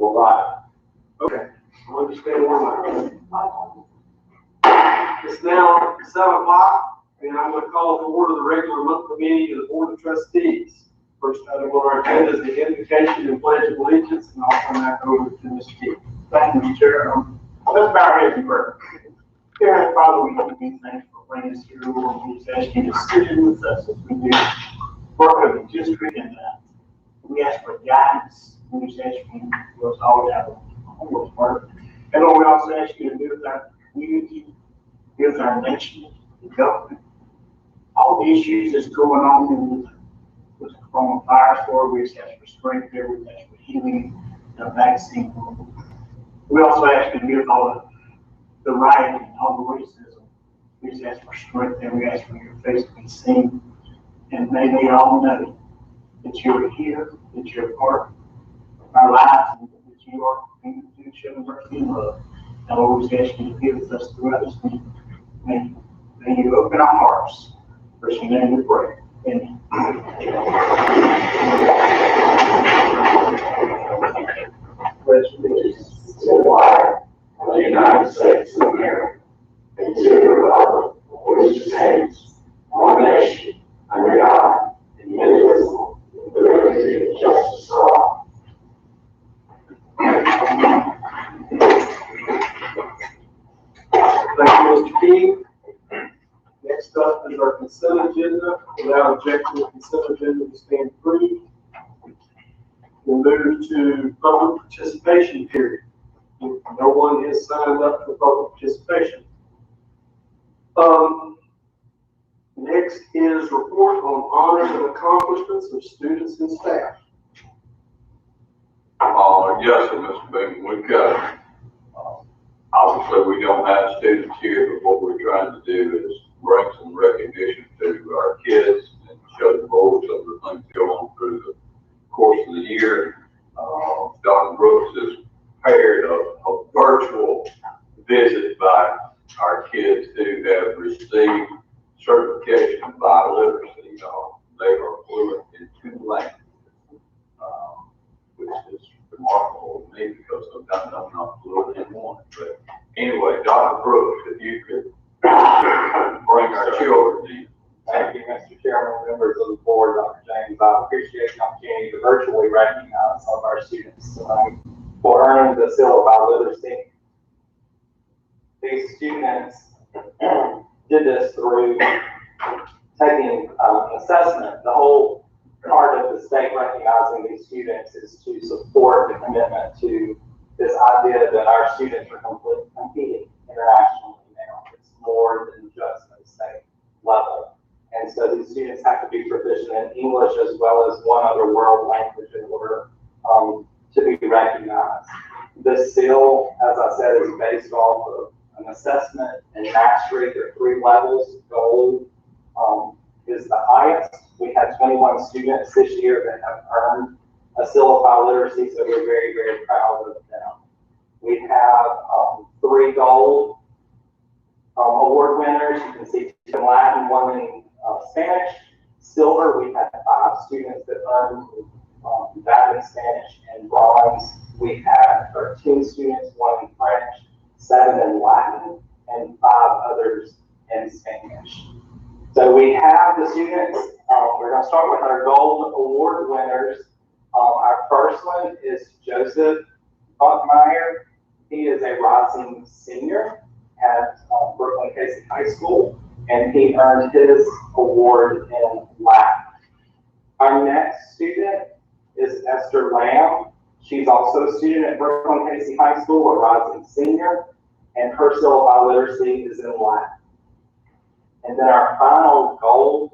All right. Okay. I understand one. It's now 7 o'clock, and I'm going to call to order the regular monthly meeting of the Board of Trustees. First item on our agenda is the invocation and pledge of allegiance, and I'll turn that over to Mr. Keith. Thank you, Mr. Chair. Let's bow our heads in prayer. Dear Heavenly Father, we give you thanks for bringing us here, Lord. We just ask you to sit in with us as we do work of the district, and we ask for guidance. We just ask you to us all to have a homework part. And Lord, we also ask you to be with our community, be with our nation, the government, all the issues that's going on with the coronavirus, Lord. We just ask for strength there. We ask for healing, the vaccine. We also ask you to give all the rioting and all the racism. We just ask for strength there. We ask for your face to be seen. And may they all know that you're here, that you're part of our lives, and that you are going to show mercy and love. And Lord, we just ask you to be with us throughout this week. May you open our hearts. For your name we pray. Amen. Pledge allegiance to the flag of the United States of America and to the republic for which it stands, one nation, under God, indivisible, with liberty and justice for all. Thank you, Mr. King. Next up is our consent agenda. Without objection, the consent agenda will stand free. We'll move to public participation period. No one has signed up for public participation. Next is report on honors and accomplishments of students and staff. Yes, sir, Mr. Bingham. We've got, obviously we don't have students here, but what we're trying to do is bring some recognition to our kids and show the board some of the things that go on through the course of the year. Dr. Brooks has prepared a virtual visit by our kids who have received certification in biliteracy. They are fluent in 2 languages, which is remarkable to me because sometimes I'm not fluent in 1. But anyway, Dr. Brooks, if you could bring our children in. Thank you, Mr. Chairman, members of the board, Dr. James. I appreciate the opportunity to virtually recognize some of our students tonight for earning the seal of biliteracy. These students did this through taking an assessment. The whole part of the state recognizing these students is to support the commitment to this idea that our students are competing internationally now. It's more than just at the state level. And so these students have to be proficient in English as well as 1 other world language in order to be recognized. This seal, as I said, is based off of an assessment and mastery. There are 3 levels. Gold is the highest. We had 21 students this year that have earned a seal of biliteracy, so we're very, very proud of them. We have 3 gold award winners. You can see 2 in Latin, 1 in Spanish. Silver, we had 5 students that earned that in Spanish. And bronze, we had 13 students, 1 in French, 7 in Latin, and 5 others in Spanish. So we have the students. We're going to start with our gold award winners. Our first one is Joseph Buckmeyer. He is a rising senior at Brooklyn Casey High School, and he earned his award in Latin. Our next student is Esther Lamb. She's also a student at Brooklyn Casey High School, a rising senior, and her seal of biliteracy is in Latin. And then our final gold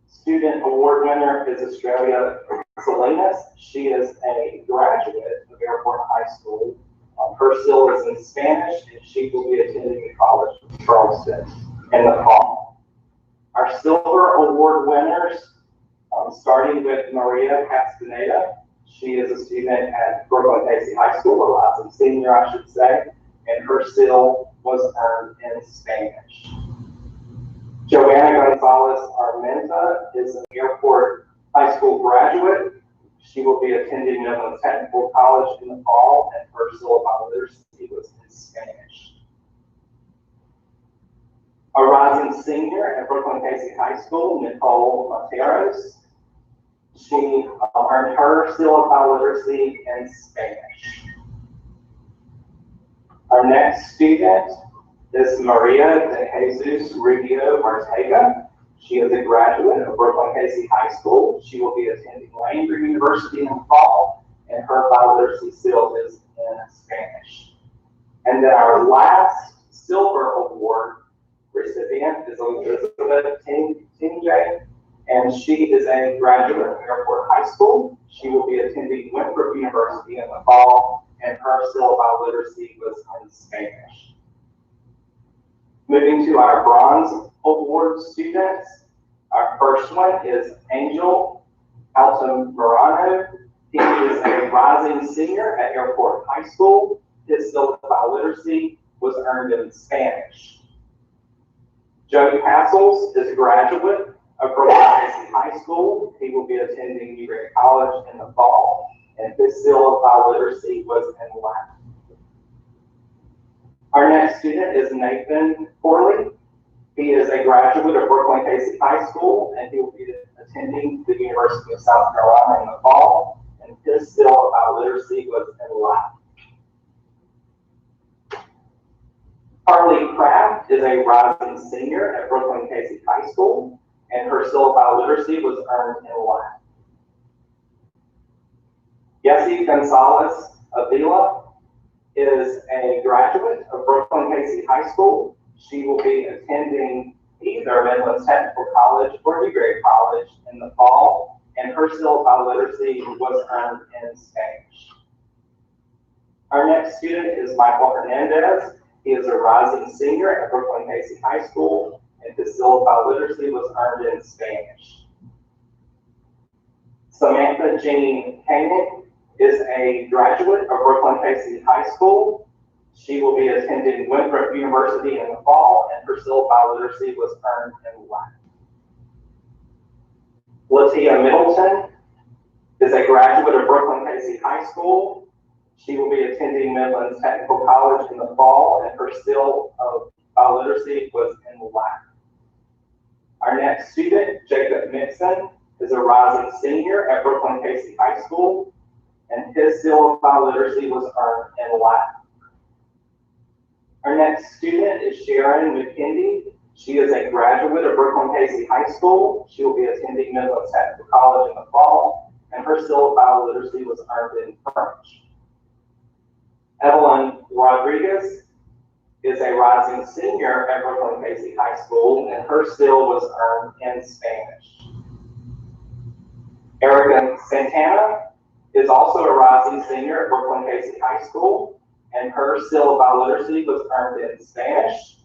student award winner is Australia Salinas. She is a graduate of Airport High School. Her seal is in Spanish, and she will be attending the College of Charleston in the fall. Our silver award winners, starting with Maria Castaneda. She is a student at Brooklyn Casey High School, a rising senior, I should say, and her seal was earned in Spanish. Joanna Gonzalez Armenta is an Airport High School graduate. She will be attending Midland Technical College in the fall, and her syllabi literacy was in Spanish. A rising senior at Brooklyn Casey High School, Nicole Materos. She earned her syllabi literacy in Spanish. Our next student is Maria de Jesus Rubio Ortega. She is a graduate of Brooklyn Casey High School. She will be attending Langer University in the fall, and her biliteracy still is in Spanish. And then our last silver award recipient is Elizabeth Tinjay, and she is a graduate of Airport High School. She will be attending Winthrop University in the fall, and her syllabi literacy was in Spanish. Moving to our bronze award students, our first one is Angel Altamirano. He is a rising senior at Airport High School. His syllabi literacy was earned in Spanish. Joe Castles is a graduate of Brooklyn Casey High School. He will be attending Newberry College in the fall, and his syllabi literacy was in Latin. Our next student is Nathan Corley. He is a graduate of Brooklyn Casey High School, and he will be attending the University of South Carolina in the fall, and his syllabi literacy was in Latin. Carly Kraft is a rising senior at Brooklyn Casey High School, and her syllabi literacy was earned in Latin. Yessie Gonzalez Avila is a graduate of Brooklyn Casey High School. She will be attending either Midland Technical College or Newberry College in the fall, and her syllabi literacy was earned in Spanish. Our next student is Michael Hernandez. He is a rising senior at Brooklyn Casey High School, and his syllabi literacy was earned in Spanish. Samantha Jean Koenig is a graduate of Brooklyn Casey High School. She will be attending Winthrop University in the fall, and her syllabi literacy was earned in Latin. Latia Middleton is a graduate of Brooklyn Casey High School. She will be attending Midland Technical College in the fall, and her syllabi literacy was in Latin. Our next student, Jacob Mixon, is a rising senior at Brooklyn Casey High School, and his syllabi literacy was earned in Latin. Our next student is Sharon McKindy. She is a graduate of Brooklyn Casey High School. She will be attending Midland Technical College in the fall, and her syllabi literacy was earned in French. Evelyn Rodriguez is a rising senior at Brooklyn Casey High School, and her syll was earned in Spanish. Erica Santana is also a rising senior at Brooklyn Casey High School, and her syllabi literacy was earned in Spanish.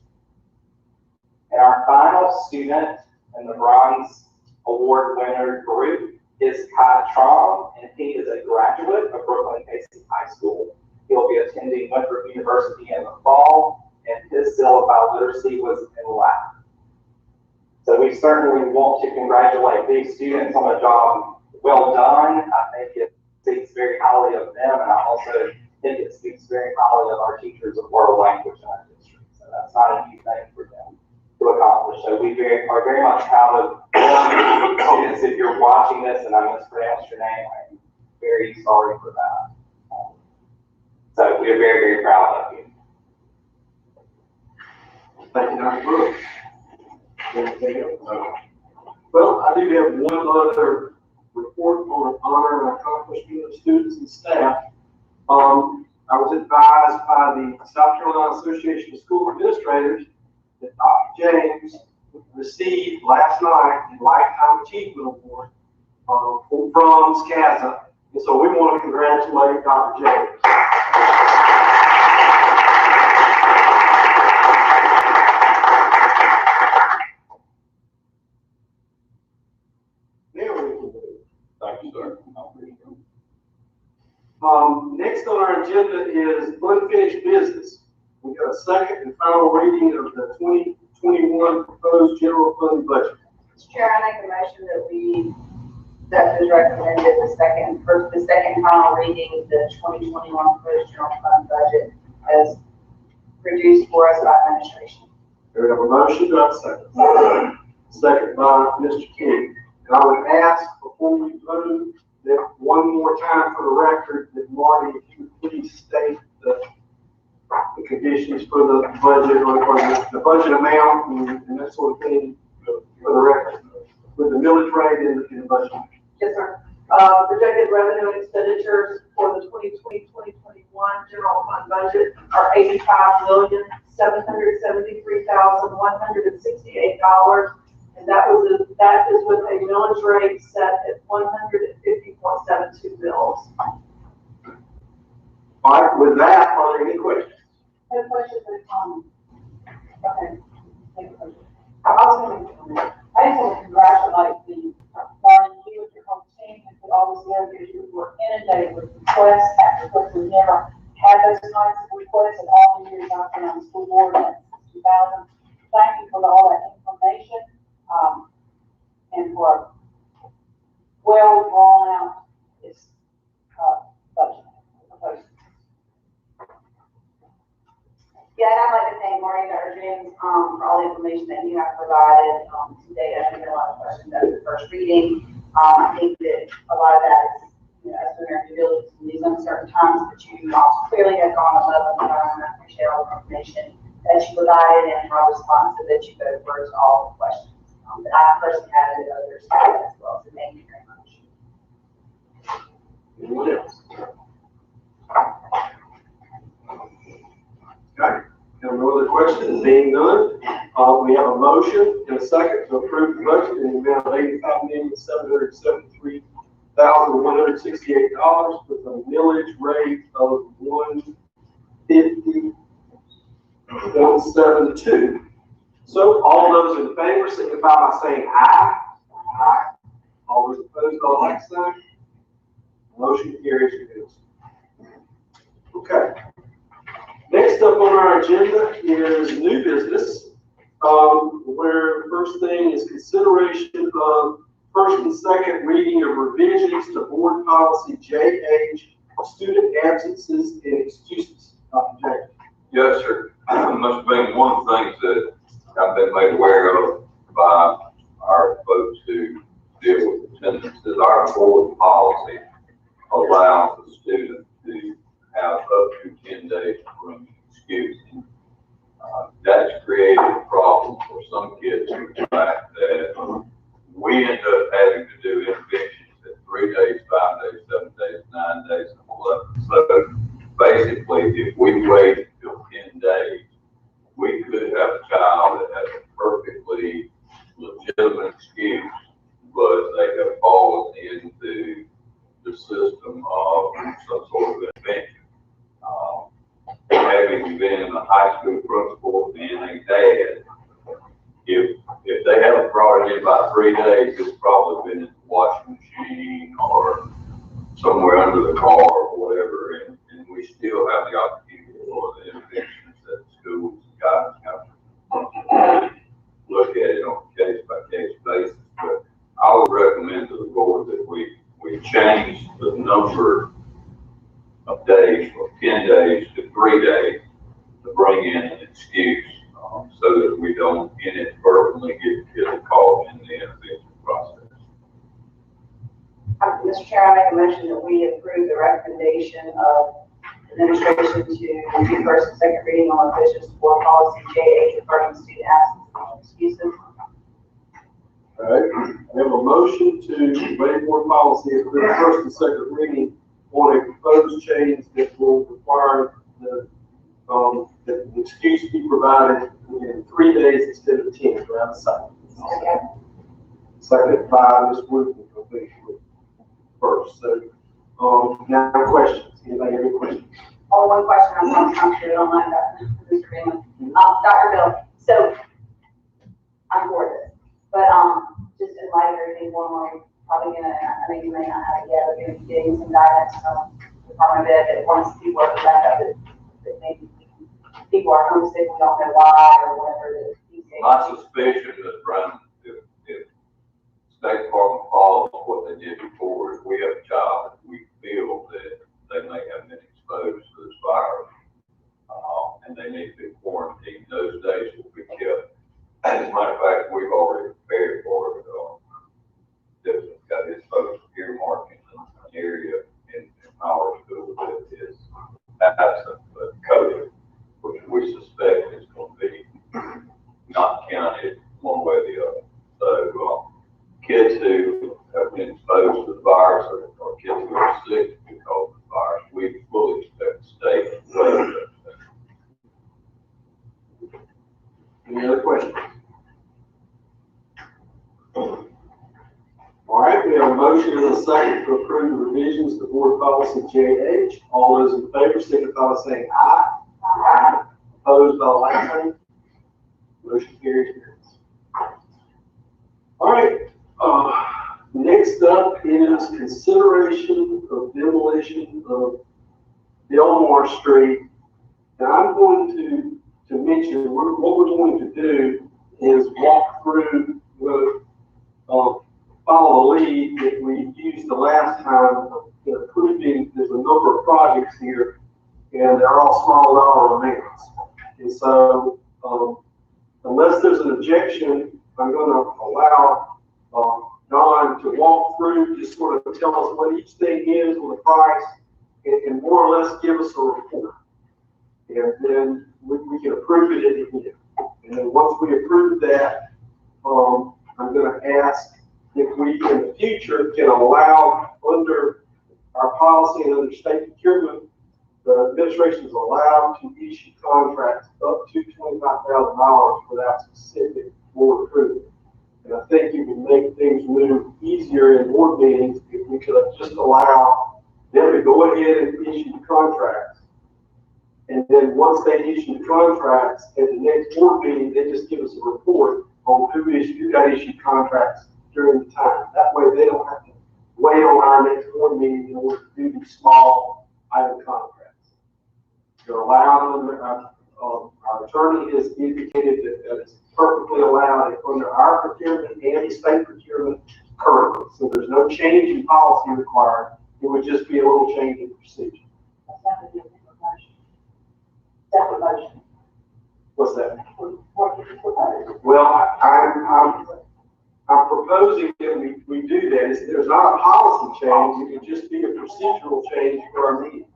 And our final student in the Bronze Award winner group is Kai Trom, and he is a graduate of Brooklyn Casey High School. He'll be attending Winthrop University in the fall, and his syllabi literacy was in Latin. So we certainly want to congratulate these students on a job well done. I think it speaks very highly of them, and I also think it speaks very highly of our teachers of world language in our district. So that's not a new thing for them to accomplish. So we are very much proud of them. Students, if you're watching this and I mispronounced your name, I'm very sorry for that. So we are very, very proud of you. Thank you, Dr. Brooks. Well, I do have one other report on honor and accomplishment of students and staff. I was advised by the South Carolina Association of School Administrators that Dr. James received last night the Lifetime Achievement Award from SCASA. And so we want to congratulate Dr. James. Thank you, sir. Next on our agenda is unfinished business. We got a second and final reading of the 2021 proposed general fund budget. Mr. Chair, I make a motion that we Accept as recommended the second final reading, the 2021 first general fund budget as produced for us by administration. We have a motion, do I have a second? Second by Mr. King. And I would ask before we vote that one more time for the record that Marty, if you would please state the conditions for the budget or the budget amount and that sort of thing for the record with the millage rate and the budget. Yes, sir. Projected revenue and expenditures for the 2020-2021 general fund budget are $85,773,168, and that is with a millage rate set at 150.72 mils. All right, with that, are there any questions? I have a question for the comment. Okay. I was going to comment. I just want to congratulate the Marty, you with your whole team, and put all this together because you were inundated with requests after requests. We've never had those kinds of requests in all the years I've been on the school board since 2000. Thank you for all that information, and for a well drawn out this budget proposal. Yeah, and I'd like to thank Marty and Dr. James for all the information that you have provided today. I think there are a lot of questions after the first reading. I think that a lot of that is, us doing our due diligence in these uncertain times, but you clearly have gone above and beyond. I appreciate all the information that you provided and how responsive that you both were to all the questions that I personally had and others had as well. So thank you very much. Anyone else? Okay. No other questions? Being none, we have a motion and a second to approve the budget in the amount of $85,773,168 with a millage rate of 150.72. So all those in favor signify by saying aye. Aye. All those opposed, all like sign. Motion carries unanimously. Okay. Next up on our agenda is new business, where the first thing is consideration of first and second reading of revisions to board policy JH, student absences and excuses. Dr. James. Yes, sir. Must have been one of the things that I've been made aware of by our folks who deal with attendance is our board policy allows the student to have up to 10 days to bring excuse. That's created a problem for some kids in the fact that we end up having to do interventions at 3 days, 5 days, 7 days, 9 days, and 11. So basically, if we wait until 10 days, we could have a child that has a perfectly legitimate excuse, but they have fallen into the system of some sort of intervention. Having been a high school principal and a dad, if they haven't brought it in by 3 days, it's probably been in the washing machine or somewhere under the car or whatever, and we still have the opportunity for the interventions that schools and guidance counselors look at it on a case-by-case basis. But I would recommend to the board that we change the number of days from 10 days to 3 days to bring in an excuse, so that we don't inadvertently get a call in the intervention process. Mr. Chair, I make a motion that we approve the recommendation of administration to review first and second reading on revisions to board policy JH regarding student absence and excuses. All right, we have a motion to waive board policy and approve first and second reading on a proposed change that will require that the excuse be provided within 3 days instead of 10. Do I have a second? Okay. Second by Ms. Wood, first. So, now questions. Anybody have any questions? Only one question, I'm sure you don't mind that, Mr. Freeman. Dr. Bill, so I'm for this, but just in light of everything going on, we're probably gonna, I think you may not have it yet, but gonna be getting some guidance from the Department of Ed that wants to see working back up that maybe people are homesick, we don't know why or whatever. My suspicion is, Brian, if State Department follows what they did before. If we have a child that we feel that they may have been exposed to this virus, and they need to be quarantined, those days will be kept. As a matter of fact, we've already prepared for it. Just got his folks earmarked in an area in our school that is absent but COVID, which we suspect is going to be not counted one way or the other. So kids who have been exposed to the virus or kids who are sick because of the virus, we fully expect to stay away. Any other questions? All right, we have a motion and a second to approve the revisions to board policy JH. All those in favor signify by saying aye. Aye. Opposed by the like sign. Motion carries. All right, next up is consideration of demolition of Delmar Street. And I'm going to mention, what we're going to do is walk through follow the lead that we used the last time in approving. There's a number of projects here, and they're all small dollar amounts. And so, unless there's an objection, I'm going to allow Don to walk through, just sort of tell us what each thing is with the price, and more or less give us a report. And then we can approve it at the end. And then once we approve that, I'm going to ask if we, in the future, can allow under our policy and under state procurement, the administration is allowed to issue contracts up to $25,000 without specific board approval. And I think it would make things move easier in board meetings if we could just allow them to go ahead and issue the contracts. And then once they issue the contracts, at the next board meeting, they just give us a report on who got issued contracts during the time. That way they don't have to wait on our next board meeting in order to do these small item contracts. They're allowed under, our attorney has indicated that it's perfectly allowed under our procurement and the state procurement currently. So there's no change in policy required. It would just be a little change in procedure. What's that? Well, I'm proposing that we do that. There's not a policy change. It would just be a procedural change for our meeting.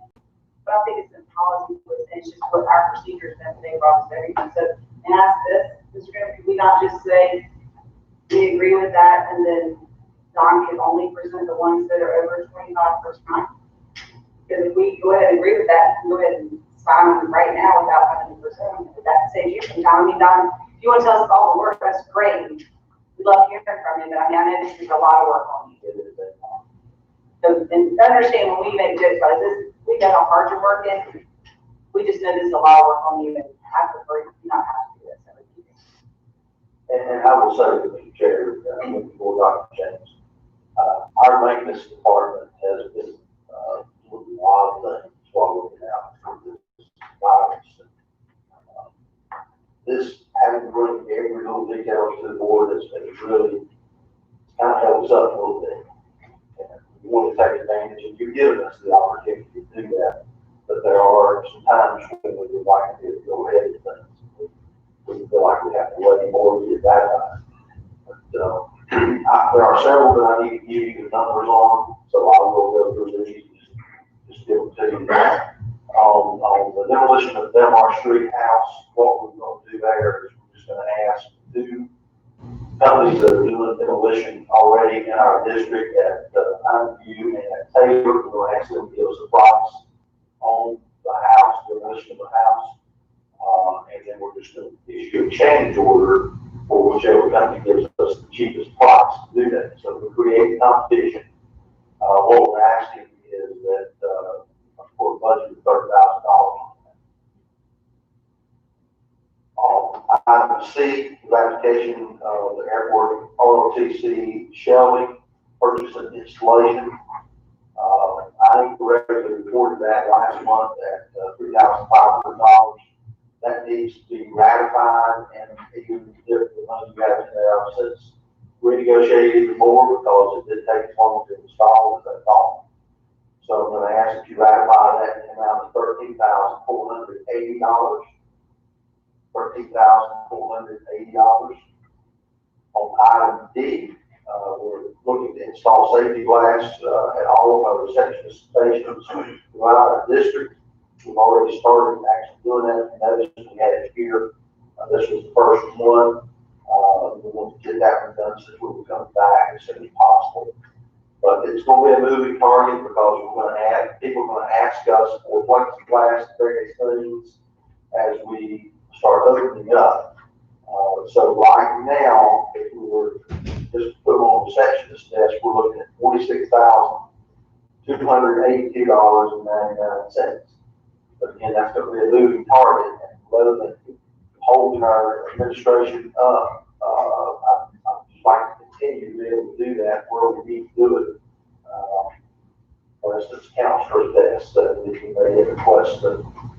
But I think it's in policy, it's just what our procedures and they brought us everything. So, and ask this, Mr. Griffin, we not just say, we agree with that, and then Don can only present the ones that are over 25 per time. Because if we go ahead and agree with that, go ahead and sign them right now without having to present them. That saves you some time. I mean, Don, if you want to tell us all the work, that's great. We love hearing from you, but I mean, I know this is a lot of work on you. So, and understand when we make jokes about this, we know how hard you're working. We just know this is a lot of work on you, and I prefer you not have to do this. And I will say, Mr. Chair, before Dr. James, our maintenance department has been doing a lot of things while looking out for this virus. This, having to bring every little detail to the board has really kind of held us up a little bit. And we want to take advantage, and you've given us the opportunity to do that. But there are some times when we would like to go ahead with things. We feel like we have to wait more to get that done. But there are several that I need to give you the numbers on, so I will go through these. Just give them to you. On the demolition of Delmar Street house, what we're going to do there is we're just going to ask two companies that are doing demolition already in our district at Pineview and at Taylor. We're going to ask them to give us a price on the house, demolition of the house. And then we're just going to issue a change order for whichever company gives us the cheapest price to do that. So we create competition. What we're asking is that for a budget of $30,000. Item C, ratification of the airport ROTC shelving, purchase and installation. I think the record reported that last month at $3,500. That needs to be ratified, and even if the money you have in there, since renegotiate even more because it did take as long to install as they thought. So I'm gonna ask that you ratify that in the amount of $13,480. $13,480. On item D, we're looking to install safety glass at all of our reception stations throughout our district. We've already started actually doing that. You notice we had it here. This was the first one. We want to get that one done since we'll come back as soon as possible. But it's going to be a moving target because we're going to have people are going to ask us for plexiglass and various things as we start opening up. So right now, if we were just to put them on the receptionist desk, we're looking at $46,282.99. But again, that's going to be a moving target, and rather than holding our administration up, I'd just like to continue to be able to do that where we need to do it. For instance, counselor's desk that we can make a request to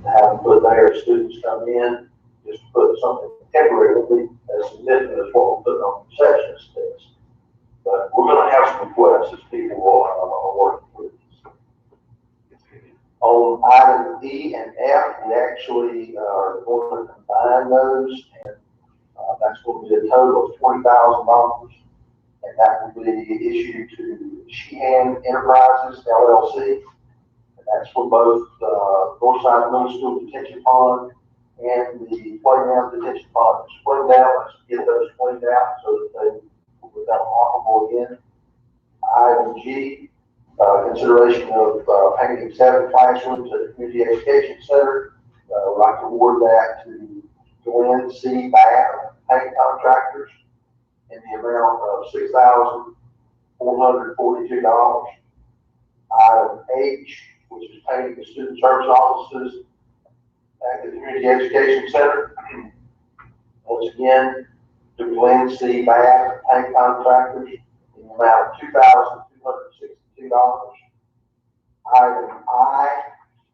have them put there as students come in, just put something temporarily as significant as what we're putting on the receptionist desk. But we're going to have some requests as people are working with us. On item E and F, we actually are going to combine those, and that's going to be a total of $20,000, and that will be issued to Sheehan Enterprises LLC, and that's for both Northside Middle School Detention Pond and the playground detention pond. Spring down, let's get those cleaned out so that they will become operable again. Item G, consideration of painting 7 classrooms at the Community Education Center. We'd like to award that to Glenn C. Babb Paint Contractors in the amount of $6,442. Item H, which is painting the student service offices at the Community Education Center. Once again, to Glenn C. Babb Paint Contractors in the amount of $2,262. Item I,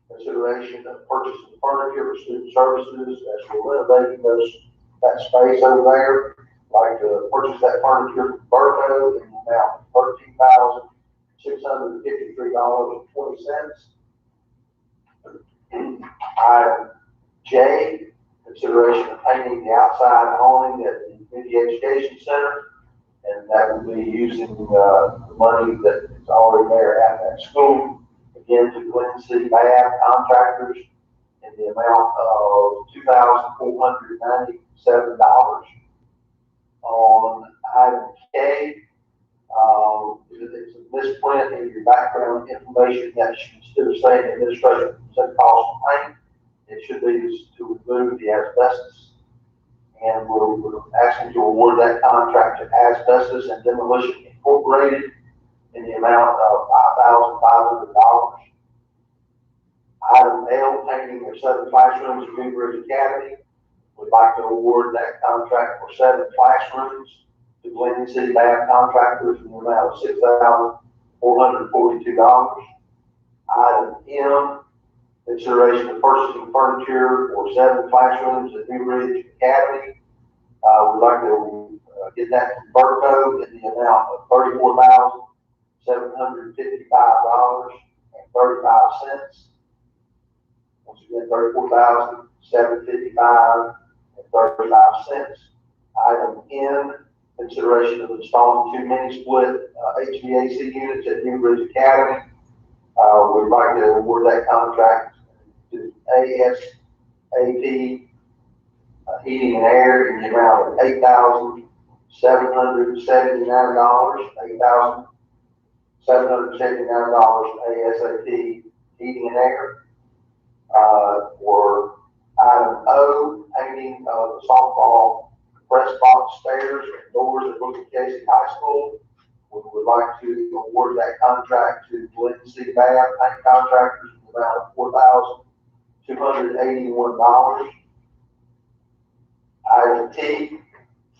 consideration of purchasing furniture for student services as we're renovating that space over there. Like to purchase that furniture from Berto in the amount of $13,653.20. Item J, consideration of painting the outside awning at the Community Education Center, and that will be using the money that is already there at that school. Again, to Glenn C. Babb Contractors in the amount of $2,497. On item K, it's a misprint in your background information that instead of saying administration percent cost of paint, it should be to remove the asbestos. And we're asking to award that contract to Asbestos and Demolition Incorporated in the amount of $5,500. Item L, painting of 7 classrooms at Newbridge Academy. We'd like to award that contract for 7 classrooms to Glenn C. Babb Contractors in the amount of $6,442. Item M, consideration of purchasing furniture for 7 classrooms at Newbridge Academy. We'd like to get that from Berto in the amount of $34,755.35. Once again, $34,755.35. Item N, consideration of installing 2 mini-split HVAC units at Newbridge Academy. We'd like to award that contract to ASAP Heating and Air in the amount of $8,779. $8,779 ASAP Heating and Air. For item O, painting of the softball press box stairs and doors at Wilson Casey High School. We would like to award that contract to Glenn C. Babb Paint Contractors in the amount of $4,281. Item T,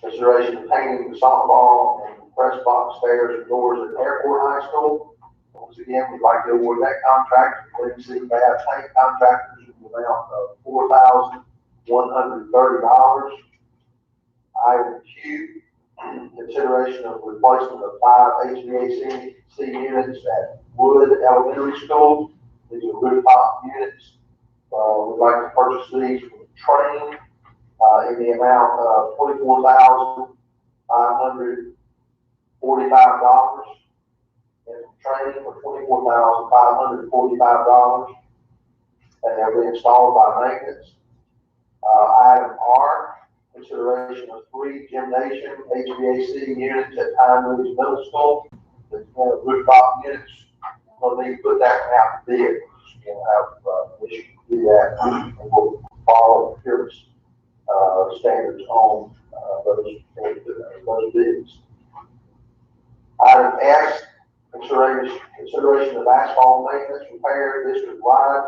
consideration of painting the softball and press box stairs and doors at Airport High School. Once again, we'd like to award that contract to Glenn C. Babb Paint Contractors in the amount of $4,130. Item Q, consideration of replacement of 5 HVAC units at Wood Elementary School. These are rooftop units. We'd like to purchase these from Train in the amount of $24,545, and training for $24,545, and they'll be installed by maintenance. Item R, consideration of 3 gymnasium HVAC units at Pine Ridge Middle School. The rooftop units, we'll need to put that out to bid. We'll have permission to do that, and we'll follow procurement standards on those bids. Item S, consideration of asphalt maintenance repair district-wide.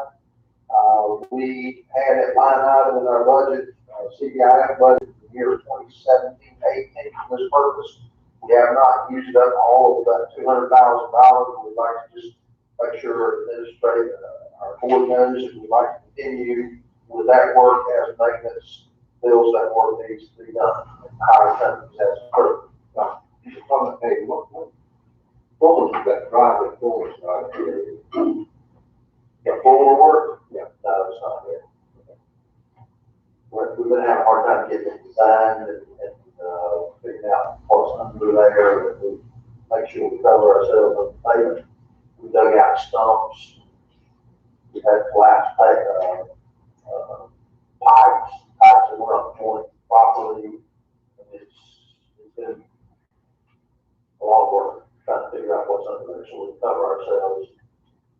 We had a line item in our budget, CDIF budget for the year 2017-18 for this purpose. We have not used up all of that $200,000. We'd like to just make sure our board knows that we'd like to continue with that work as maintenance bills that work needs to be done. Higher companies as occurred. Hey, what was that private force right here? Yeah, forward work? Yeah. No, it's not there. We've been having a hard time getting it designed and figuring out what's under there, and we make sure we cover ourselves with payment. We dug out stumps. We had collapsed pipes that were up joint properly. It's been a lot of work trying to figure out what's under there, so we cover ourselves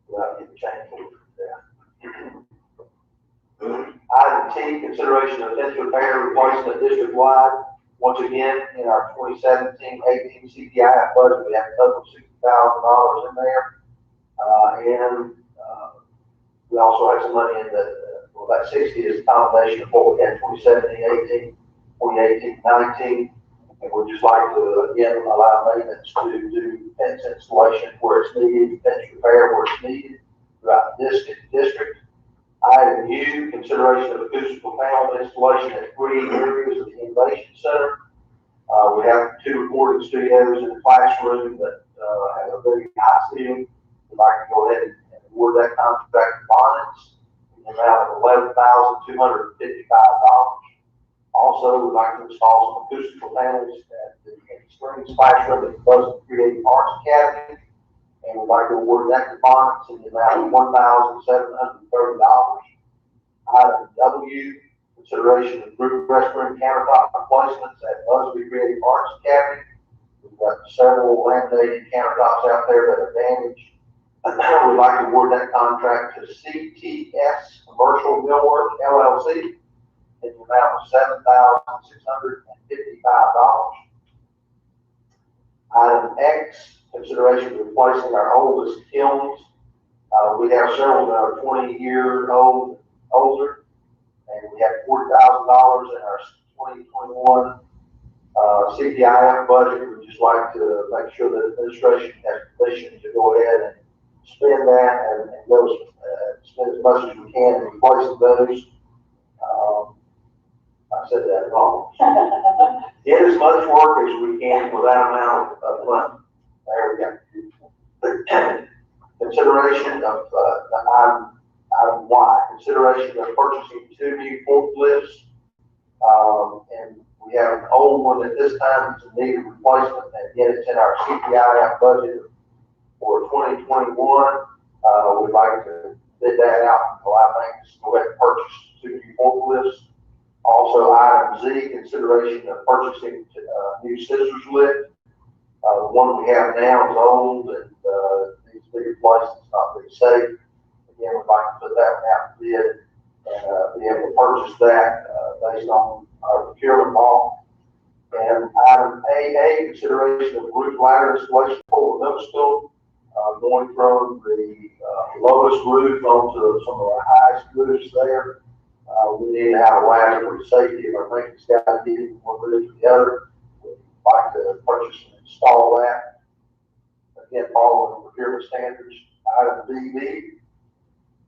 without getting change orders there. Item T, consideration of fence repair replacement district-wide. Once again, in our 2017-18 CPI budget, we have a total of $60,000 in there. And we also have some money in well, that 60 is a combination of what we had 2017-18, 2018-19. And we'd just like to, again, allow maintenance to do fence installation where it's needed, fence repair where it's needed throughout the district. Item U, consideration of acoustical panel installation at 3 areas of the Innovation Center. We have 2 recording studios in the classroom that have a very high ceiling. We'd like to go ahead and award that contract to Bonnets in the amount of $11,255. Also, we'd like to install some acoustical panels at the Springs classroom at the Buzzard Creative Arts Academy. And we'd like to award that to Bonnets in the amount of $1,730. Item W, consideration of group restroom countertop replacements at Busby Creative Arts Academy. We've got several laminated countertops out there that are damaged. We'd like to award that contract to CTS Commercial Millwork LLC in the amount of $7,655. Item X, consideration of replacing our oldest kilns. We have several that are 20-year-old older, and we have $40,000 in our 2021 CPIF budget. We'd just like to make sure that administration has permission to go ahead and spend that and spend as much as we can in replacing those. I said that wrong. Get as much work as we can for that amount of money. There we go. Consideration of item Y, consideration of purchasing 2 new forklifts. And we have an old one at this time that's in need of replacement, and again, it's in our CPI budget for 2021. We'd like to bid that out and allow banks to go ahead and purchase 2 new forklifts. Also, item Z, consideration of purchasing new scissors lift. The one we have now is old and needs to be replaced. It's not very safe. Again, we'd like to put that one out to bid and be able to purchase that based on our procurement law. And item AA, consideration of roof ladder installation for the middle school, going from the lowest roof onto some of our highest roofs there. We need to have a ladder for the safety of our maintenance guys getting from one roof to the other. We'd like to purchase and install that. Again, following procurement standards. Item BB,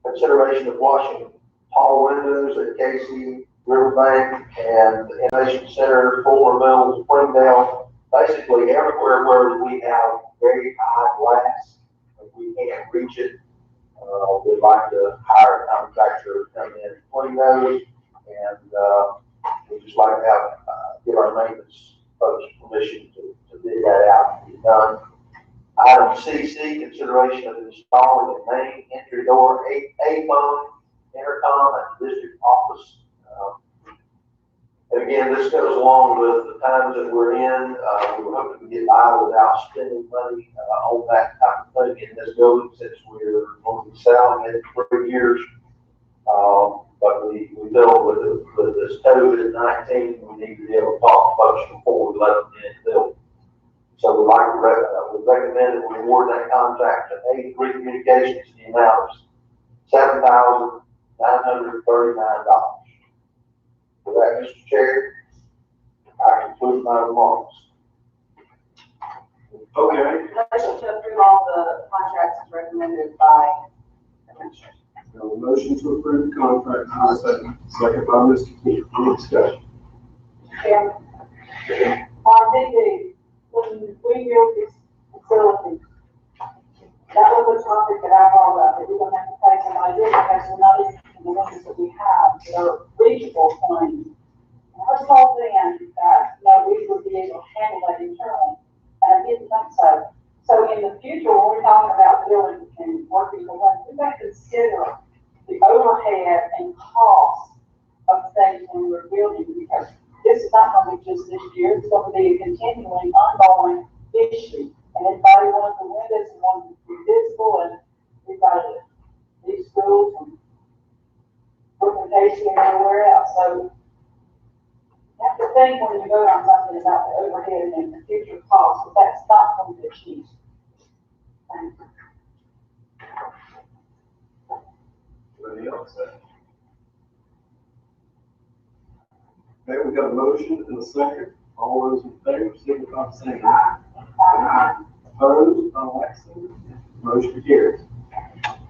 consideration of washing tall windows at Casey, Riverbank, and the Innovation Center, Fuller Mills, Springdale, basically everywhere where we have very high glass, if we can't reach it, we'd like to hire a contractor to come in and clean those. And, we'd just like to have, give our maintenance folks permission to dig that out and get done. Item CC, consideration of installing a main entry door A phone intercom at the district office. And again, this goes along with the times that we're in. We were hoping to get by without spending money on that type of thing in this building since we're going to be selling it for 3 years. But we dealt with this COVID-19. We need to be able to talk to folks before we let them in the building. So we'd like to recommend that we award that contract to A3 Communications in the amount of $7,939. With that, Mr. Chair, I conclude my remarks. Okay. Motion to approve all the contracts as recommended by the commissioners. Now, a motion to approve the contract. Second by Mr. Keith. Any discussion? Chairman. On DD, when we built this facility, that was a topic that I brought up, that we're gonna have to pay somebody different, because we're not even the ones that we have, that are reachable claims. And her whole thing that, we would be able to handle that internally, and I didn't think so. So in the future, when we're talking about billing and working with them, we have to consider the overhead and cost of things when we're building, because this is not going to be just this year, it's going to be a continuing, ongoing issue. And everybody wants the windows and wants to be visible, and we've got these schools and documentation and everywhere else. So you have to think when you vote on something about the overhead and the future costs, but that's not going to be achieved. Thank you. Anybody else? Okay, we got a motion and a second. All those in favor, signify by saying aye. Aye. Opposed, Lexington. Motion carries.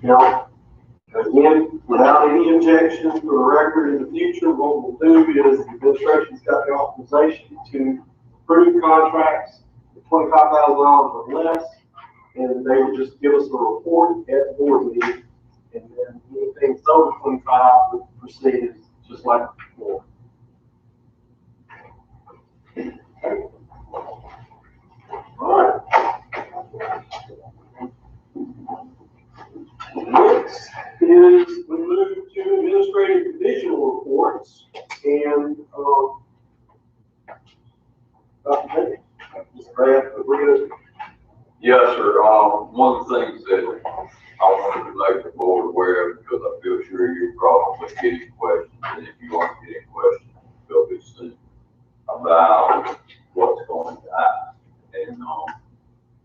Now, again, without any objections for the record in the future, what we'll do is the administration's got the authorization to approve contracts at $25,000 or less, and they will just give us a report at the board meeting, and then anything over 25 will proceed just like before. All right. Next is we move to administrative divisional reports, and Mr. Brad, we're good. Yes, sir. One of the things that I wanted to make the board aware of, because I feel sure you're probably getting questions, and if you aren't getting questions, they'll be soon, about what's going to happen. And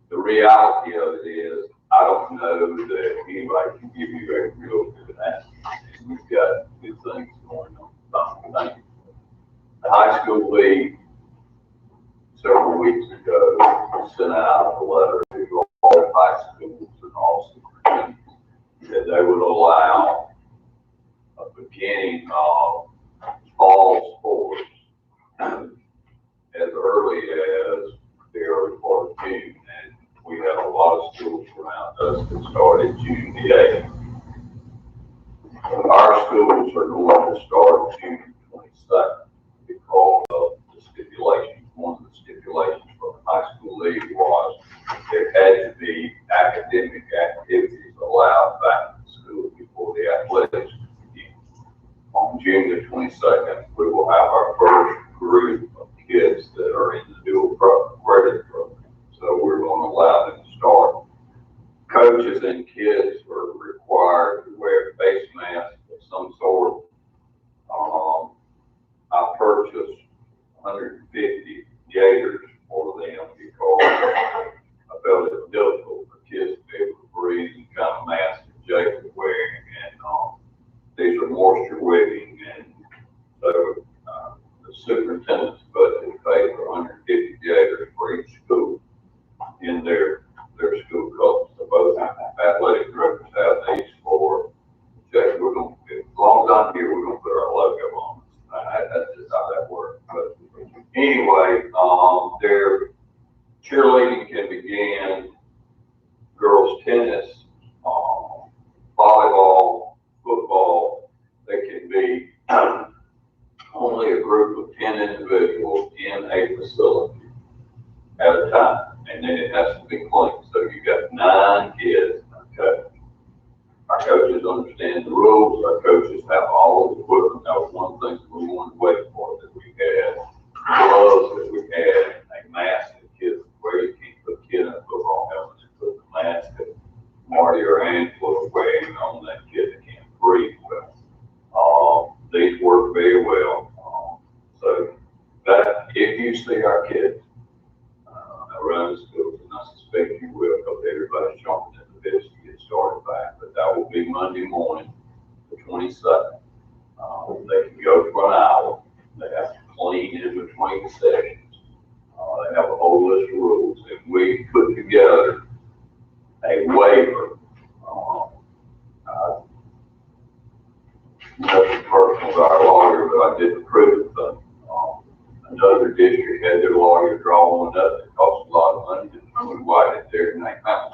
the reality of it is, I don't know that anybody can give you a real good answer. And we've got good things going on. The high school league several weeks ago sent out a letter to all high schools and all superintendents that they would allow a beginning of fall sports as early as the early part of June. And we have a lot of schools around us that started June the 8th. Our schools are going to start June 22nd because of the stipulations. One of the stipulations for the high school league was there had to be academic activities allowed back in school before the athletics begin. On June the 22nd, we will have our first group of kids that are in the dual credit program. So we're going to allow them to start. Coaches and kids are required to wear face masks of some sort. I purchased 150 gators for them because I felt it difficult for kids to be able to breathe and kind of mask that Jake was wearing. And these are moisture wicking, and so the superintendent's budget paid for 150 gators for each school in their school colors. So both athletic directors have these for Jake. We're going to, as long as I'm here, we're going to put our logo on. That's just how that works. But anyway, they're be Monday morning, the 22nd. They can go for an hour. They have to clean in between sessions. They have a whole list of rules. If we put together a waiver, nothing personal to our lawyer, but I did approve of them. Another district had their lawyer draw one up. It cost a lot of money. We wiped it there and they found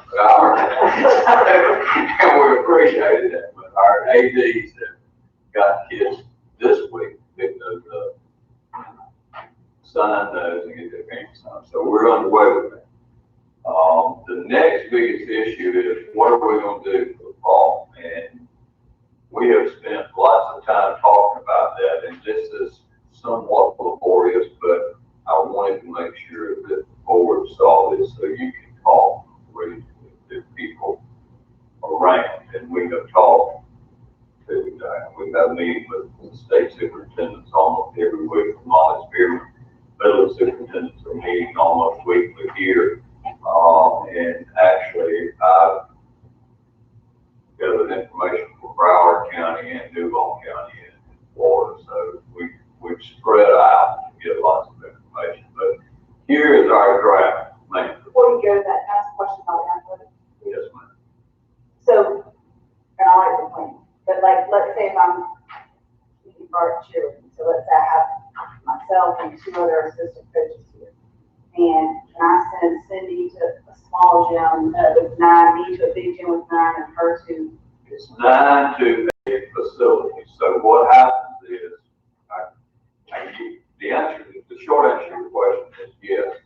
and we appreciated that. But our ADs have got kids this week, pick those up, sign those and get their parents signed. So we're underway with that. The next biggest issue is what are we going to do for the fall? And we have spent lots of time talking about that, and this is somewhat laborious, but I wanted to make sure that the board saw this so you can talk with the people around. And we have talked to, we have a meeting with the state superintendents almost every week from all experience. Middle superintendents are meeting almost weekly here. And actually, I've gathered information from Broward County and Duval County in Florida. So we've spread out to get lots of information. But here is our draft, ma'am. Before you go to that, ask a question about athletics. Yes, ma'am. So, and I like the plan, but like, let's say if I'm cheerleading, so let's say I have myself and 2 other assistant coaches here. And I send Cindy to a small gym with 9, me to a big gym with 9, and her to. It's 9 to 8 facilities. So what happens is, the short answer to your question is yes,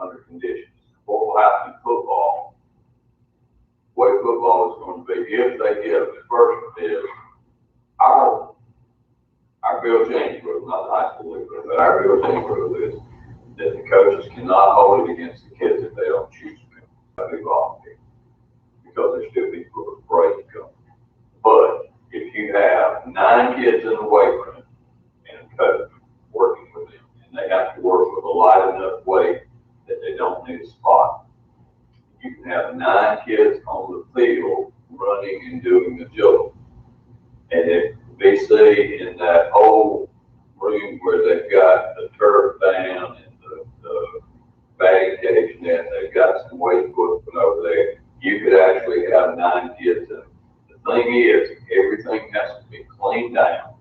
under conditions. What will happen in football, the way football is going to be, if they get the first is our Bill James rule, not the high school league rule, but our Bill James rule is that the coaches cannot hold it against the kids if they don't choose to be volunteer, because there still be a break coming. But if you have 9 kids in the weight room and a coach working with them, and they have to work with a light enough weight that they don't need a spot, you can have 9 kids on the field running and doing agility. And if BC in that whole room where they've got the turf down and the batting cage net, they've got some weight equipment over there, you could actually have 9 kids in it. The thing is, everything has to be cleaned down.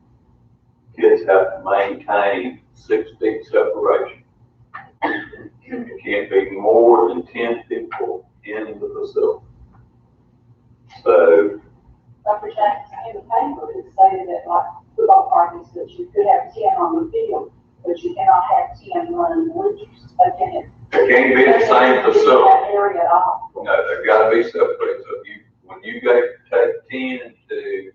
Kids have to maintain 6 feet separation. It can't be more than 10 people in the facility. So, Dr. Jackson, in the paper, it stated that like football practice, that you could have 10 on the field, but you cannot have 10 running bleachers. they can't be in the same facility. That area at all. No, they've got to be separated. So when you take 10 to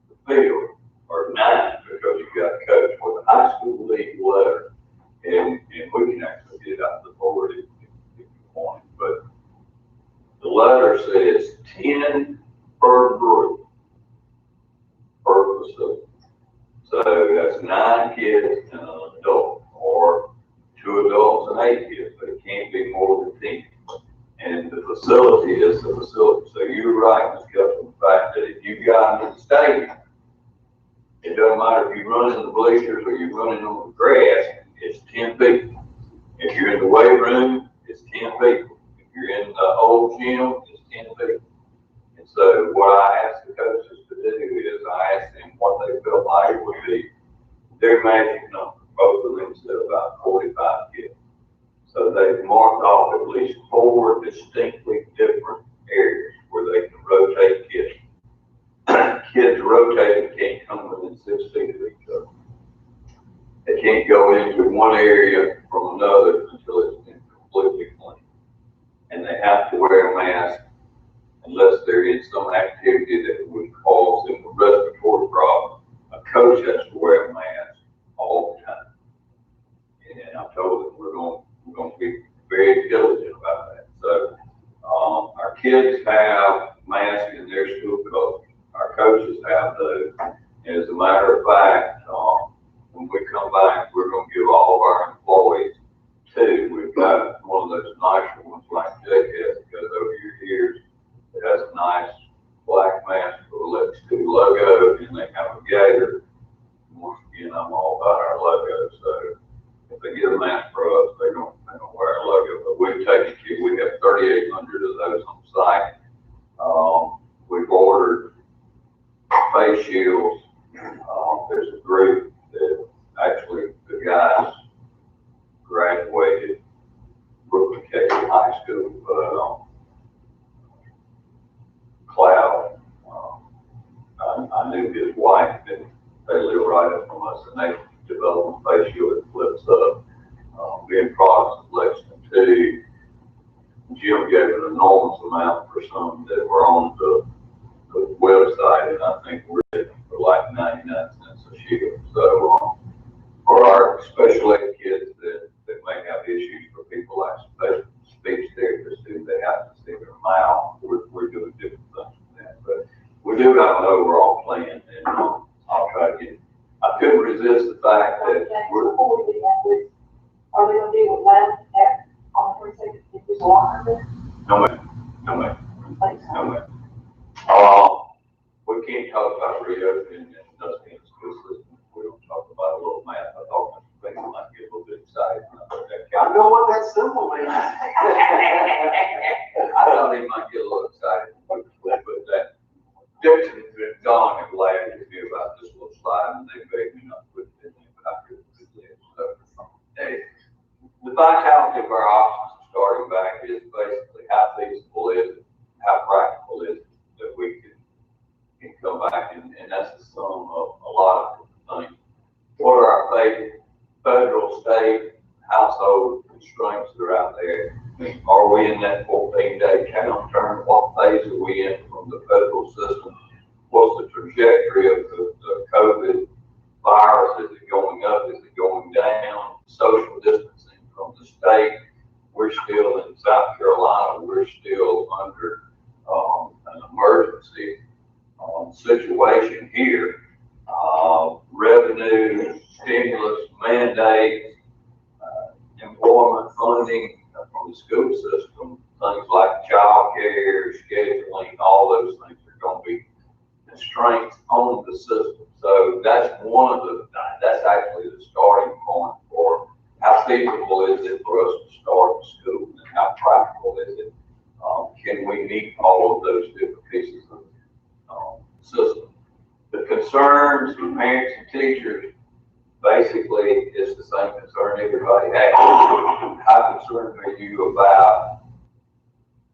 the field, or 9, because you've got a coach with a high school league letter, and we can actually get it out to the board if you want. But the letter says 10 per group, per facility. So that's 9 kids and an adult, or 2 adults and 8 kids, but it can't be more than 10. And the facility is the facility. So you're right, Ms. Kelly, the fact that if you got in the stadium, it doesn't matter if you run in the bleachers or you're running on the grass, it's 10 people. If you're in the weight room, it's 10 people. If you're in the old gym, it's 10 people. And so what I asked the coaches to do is I asked them what they felt like would be their magic number. Both of them said about 45 kids. So they've marked off at least 4 distinctly different areas where they can rotate kids. Kids rotating can't come within 6 feet of each other. They can't go into one area from another until it's been completely clean. And they have to wear a mask unless they're in some activity that would cause them a respiratory problem. A coach has to wear a mask all the time. And I told them we're going to be very diligent about that. So our kids have masks in their school clothes. Our coaches have those. And as a matter of fact, when we come back, we're going to give all of our employees 2. We've got one of those nicer ones like Jake has that goes over your ears. It has a nice black mask for those on site. We've ordered face shields. There's a group that actually the guys graduated Brooklyn Catholic High School, Cloud. I knew his wife, and they live right up from us, and they developed a face shield that flips up. Being products of Lexington too. Jim gave an enormous amount for some that were on the website, and I think we're getting for like 99 cents a shield. So for our special ed kids that may have issues, for people like speech therapists who they have to see their mouth, we're doing different things with that. But we do have an overall plan, and I'll try to get. I couldn't resist the fact that we're. Are they gonna deal with land at, on the 22nd, if there's a lot of it? No, ma'am. No, ma'am. No, ma'am. We can't talk about reopening and dusting the school system. We don't talk about a little math. I thought Mr. Baker might get a little bit excited. I know what that symbol means. I thought he might get a little excited when we put that. Dixon's been gone and glad to hear about this little slide, and they begged me not to put it in there, but I couldn't put it in. So, hey, the vitality of our options starting back is basically how feasible is it, how practical is it that we can come back, and that's the sum of a lot of different things. What are our federal, state, household constraints that are out there? I mean, are we in that 14-day count term? What phase are we in from the federal system? What's the trajectory of the COVID virus? Is it going up? Is it going down? Social distancing from the state. We're still in South Carolina. We're still under an emergency situation here. Revenue, stimulus, mandates, employment funding from the school system, things like child care, scheduling, all those things are going to be constraints on the system. So that's that's actually the starting point for how feasible is it for us to start the school, and how practical is it? Can we meet all of those different pieces of the system? The concerns of parents and teachers basically is the same concern everybody has. How concerned are you about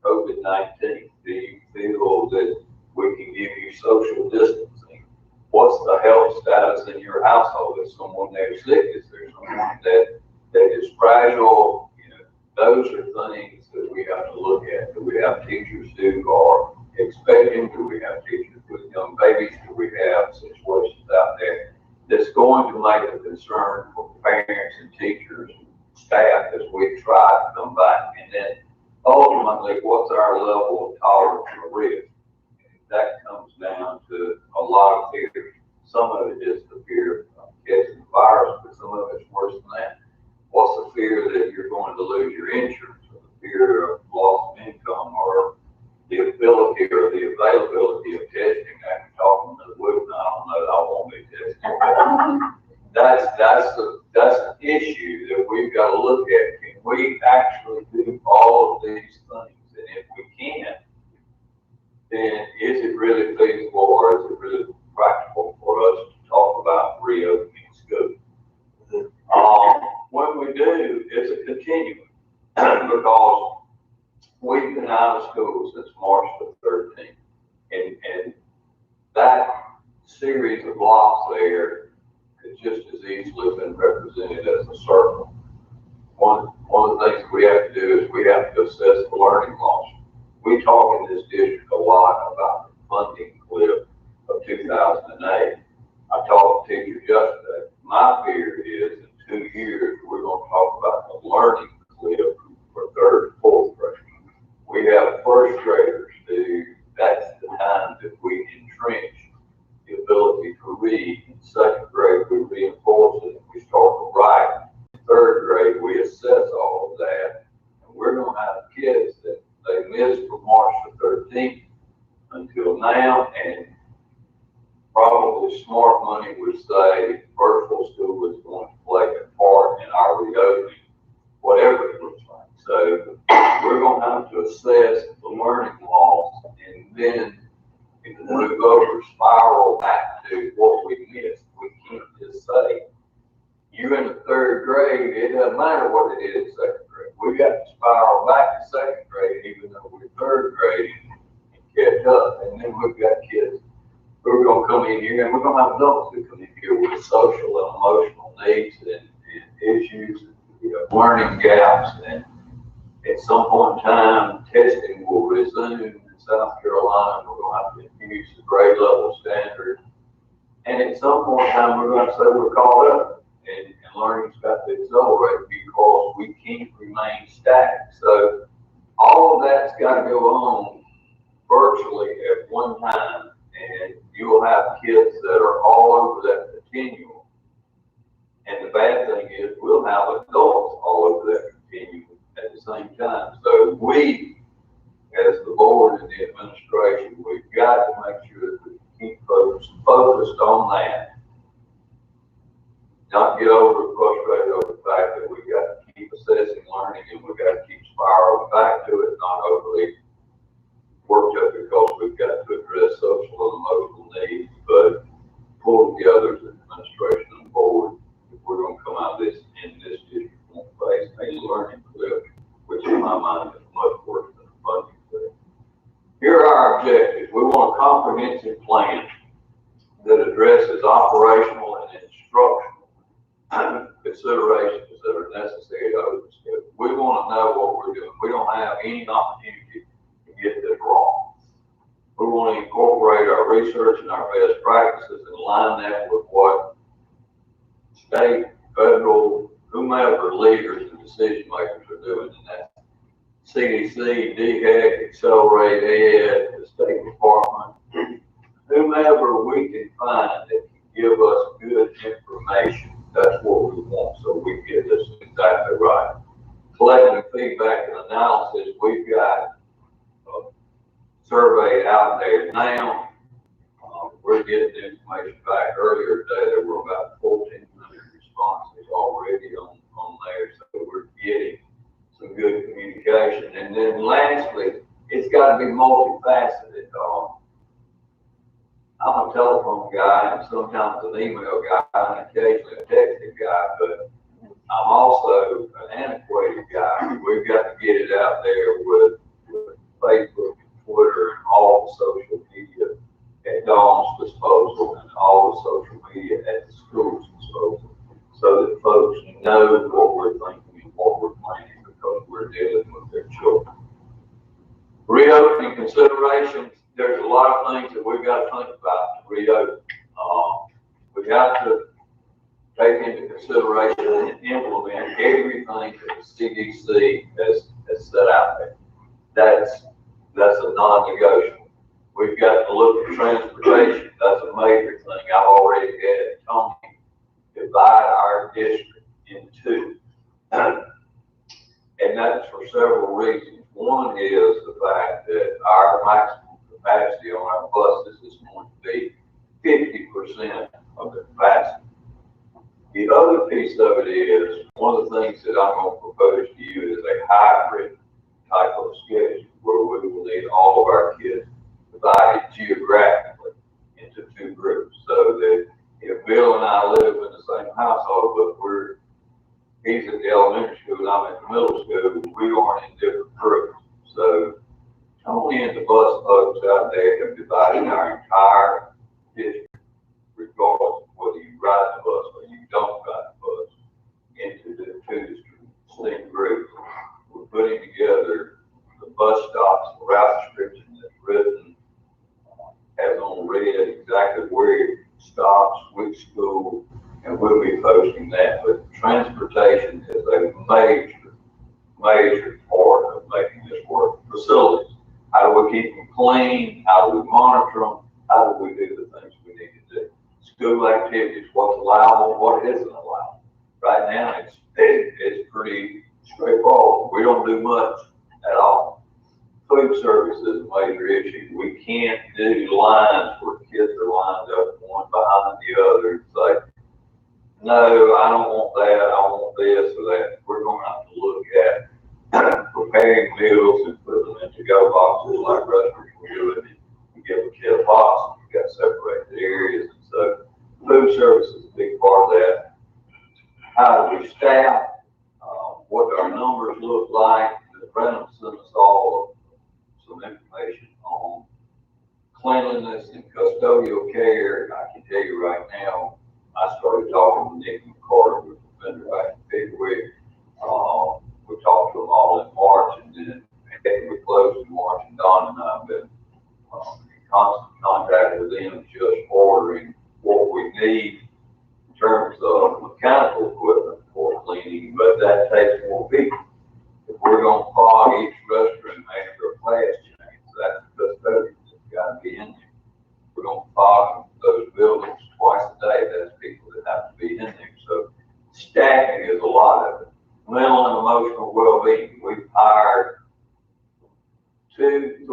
COVID-19? Do you feel that we can give you social distancing? What's the health status in your household? Is someone there sick? Is there someone that is fragile? You know, those are things that we have to look at. Do we have teachers who are expecting? Do we have teachers with young babies? Do we have situations out there that's going to make a concern for parents and teachers and staff as we try to come back? And then ultimately, what's our level of tolerance for risk? That comes down to a lot of fear. Some of it is the fear of catching the virus, but some of it's worse than that. What's the fear that you're going to lose your insurance, or the fear of loss of income, or the ability or the availability of testing? After talking to the Wood, I don't know that I won't be tested. That's an issue that we've got to look at. Can we actually do all of these things? And if we can, then is it really feasible, or is it really practical for us to talk about reopening school? When we do, it's a continuum because we've been out of school since March the 13th, and that series of blocks there could just as easily been represented as a circle. One of the things we have to do is we have to assess the learning loss. We talk in this district a lot about the funding cliff of 2008. I talked to teachers yesterday. My fear is in 2 years, we're going to talk about the learning cliff for third and fourth graders. We have first graders who, that's the time that we entrench the ability to read. In second grade, we reinforce it. We start to write. In third grade, we assess all of that. And we're going to have kids that they missed from March the 13th until now, and probably smart money would say virtual school is going to play a part in our reopening, whatever it looks like. So we're going to have to assess the third grade and catch up. And then we've got kids who are gonna come in here, and we're gonna have adults who come in here with social and emotional needs and issues, learning gaps. And at some point in time, testing will resume in South Carolina. We're gonna have to use the grade level standard. And at some point in time, we're gonna say we're caught up, and learning's got to accelerate because we can't remain static. So all of that's gotta go on virtually at one time, and you will have kids that are all over that continuum. And the bad thing is we'll have adults all over that continuum at the same time. So we, as the board and the administration, we've got to make sure that we keep folks focused on that. Not get frustrated over the fact that we've got to keep assessing learning and we've got to keep spiraling back to it, not overly worked up because we've got to address social and emotional needs, but pull together as an administration and board if we're going to come out of this in this district won't face a learning cliff, which in my mind is much worse than a funding cliff. Here are our objectives. We want a comprehensive plan that addresses operational and instructional considerations that are necessary to oversee. We want to know what we're doing. We don't have any opportunity to get this wrong. We want to incorporate our research and our best practices and align that with what state, federal, whomever leaders and decision makers are doing. And that's CDC, DHEC, Accelerate Ed, the State Department, whomever we can find that can give us good information. That's what we want, so we get this exactly right. Collecting feedback and analysis, we've got a survey out there now. We're getting information back. Earlier today, there were about 1,400 responses already on there, so we're getting some good communication. And then lastly, it's got to be multifaceted. I'm a telephone guy and sometimes an email guy and occasionally a texting guy, but I'm also an antiquated guy. We've got to get it out there with Facebook and Twitter and all the social media at Dawn's disposal and all the social media at the school's disposal so that folks know what we're thinking and what we're planning because we're dealing with their children. Reopening considerations, there's a lot of things that we've got to think about to reopen. We have to take into consideration and implement everything that the CDC has set out there. That's a non-negotiable. We've got to look at transportation. That's a major thing. I've already had Tony divide our district in two. And that's for several reasons. One is the fact that our maximum capacity on our buses is going to be 50% of the capacity. The other piece of it is, one of the things that I'm going to propose to you is a hybrid type of schedule where we will need all of our kids divided geographically into two groups so that if Bill and I live in the same household, but he's at the elementary school and I'm at the middle school, we aren't in different groups. So Tony and the bus folks out there have divided our entire district, regardless of whether you ride the bus or you don't ride the bus, into the two distinct groups. We're putting together the bus stops, the route description that's written, has on red exactly where it stops, which school, and we'll be posting that. But transportation is a major part of making this work. Facilities. How do we keep them clean? How do we monitor them? How do we do the things we need to do? School activities, what's allowable, what isn't allowed. Right now, it's pretty straightforward. We don't do much at all. Food service is a major issue. We can't do lines where kids are lined up one behind the other and say, no, I don't want that, I want this or that. We're going to have to look at preparing meals and put them in to-go boxes like restaurants will do it. You give a kid a box, you've got to separate the areas. And so food service is a big part of that. How do we staff? What our numbers look like? The Brennan sent us all some some information on cleanliness and custodial care. I can tell you right now, I started talking to Nick McCarter with the vendor back in February. We talked to them all in March, and then after we closed in March, and Don and I have been in constant contact with them, just ordering what we need in terms of mechanical equipment for cleaning, but that takes more people. If we're gonna fog each restroom after a class change, that's the custodian that's gotta be in there. We're gonna fog those buildings twice a day, that's people that have to be in there. So staffing is a lot of it. Mental and emotional well-being, we've hired two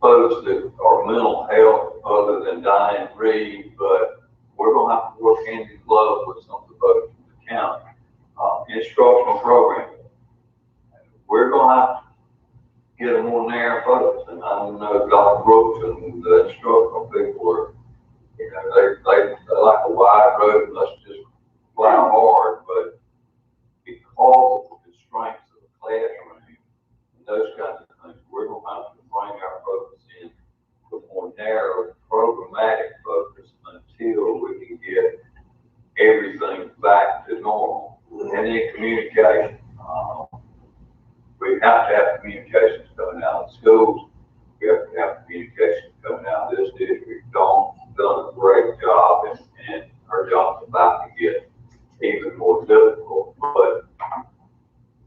folks that are mental health other than Diane Reed, but we're gonna have to work hand in glove with some of the folks from the county. Instructional programming, we're gonna have to get a more narrow focus, and I know Dr. Brooks and the instructional people are, you know, they like a wide road and let's just plow hard, but because of the constraints of the classroom and those kinds of things, we're gonna have to bring our focus in to a more narrow programmatic focus until we can get everything back to normal. And then communication. We have to have communications coming out of schools. We have to have communications coming out of this district. Dawn's done a great job, and her job's about to get even more difficult. But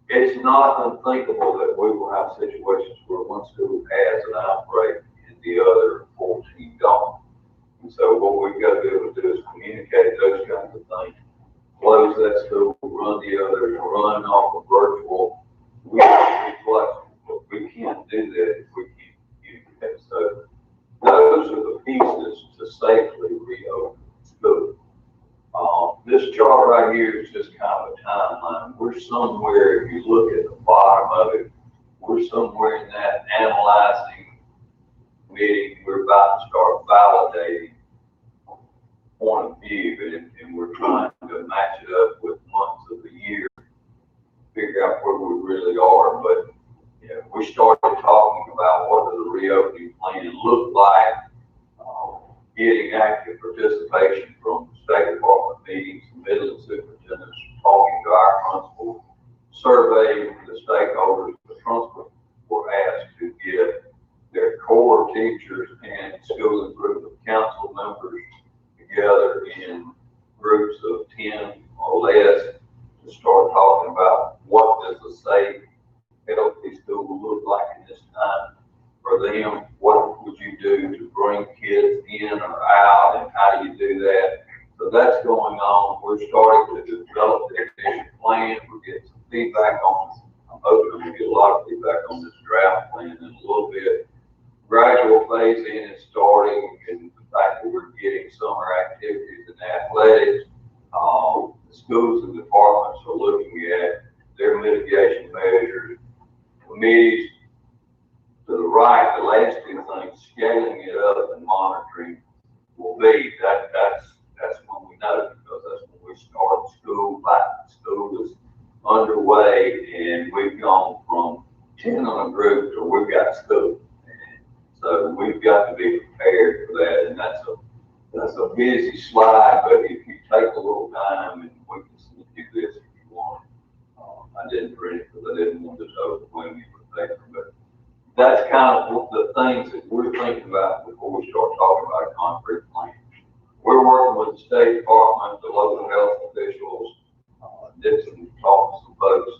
it's not unthinkable that we will have situations where one school has an outbreak and the other 14 don't. And so what we've got to be able to do is communicate those kinds of things. Close that school, run the others, run off of virtual. We have to be flexible, but we can't do that if we can't communicate. So those are the pieces to safely reopen school. This chart right here is just kind of a timeline. We're somewhere, if you look at the bottom of it, we're somewhere in that analyzing meeting. We're about to start validating point of view, and we're trying to match it up with months of the year, figure out where we really are. But you know, we started talking about what does the reopening plan look like, getting active participation from State Department meetings, Midland superintendents, talking to our principals, surveying the stakeholders. The principals were asked to get their core teachers and school improvement council members together in groups of 10 or less to start talking about what does a safe, healthy school look like in this time for them. What would you do to bring kids in or out, and how do you do that? So that's going on. We're starting to develop the initial plan. We're getting some feedback on. I'm hoping we get a lot of feedback on this draft plan in a little bit. Gradual phase in is starting, and the fact that we're getting summer activities and athletics. The schools and departments are looking at their mitigation measures. Committees to the right, the last two things, scaling it up and monitoring will be that's when we know, because that's when we start school back. School is underway, and we've gone from 10 on a group to we've got school. So we've got to be prepared for that, and that's a busy slide, but if you take a little time, and we can do this if you want. I didn't print it because I didn't want to overwhelm you with paper, but that's kind of the things that we're thinking about before we start talking about a concrete plan. We're working with the State Department, the local health officials. Dixon talked to some folks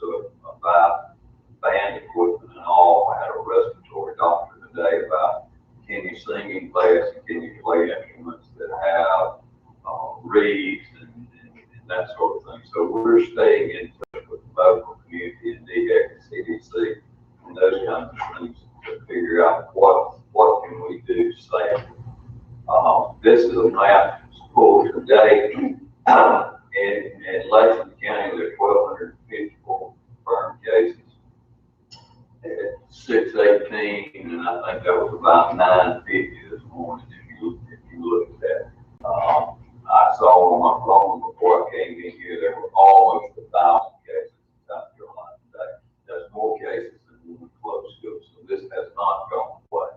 about band equipment and all. I had a respiratory doctor today about, can you sing in class and can you play instruments that have reeds and that sort of thing. So we're staying in touch with the local community and DEC and CDC and those kinds of things to figure out what can we do safely. This is a map pulled today. In Lexington County, there's 1,254 confirmed cases. At 6:18, and I think that was about 9:50 this morning. If you look at that, I saw on my phone before I came in here there were almost 1,000 cases not gone away.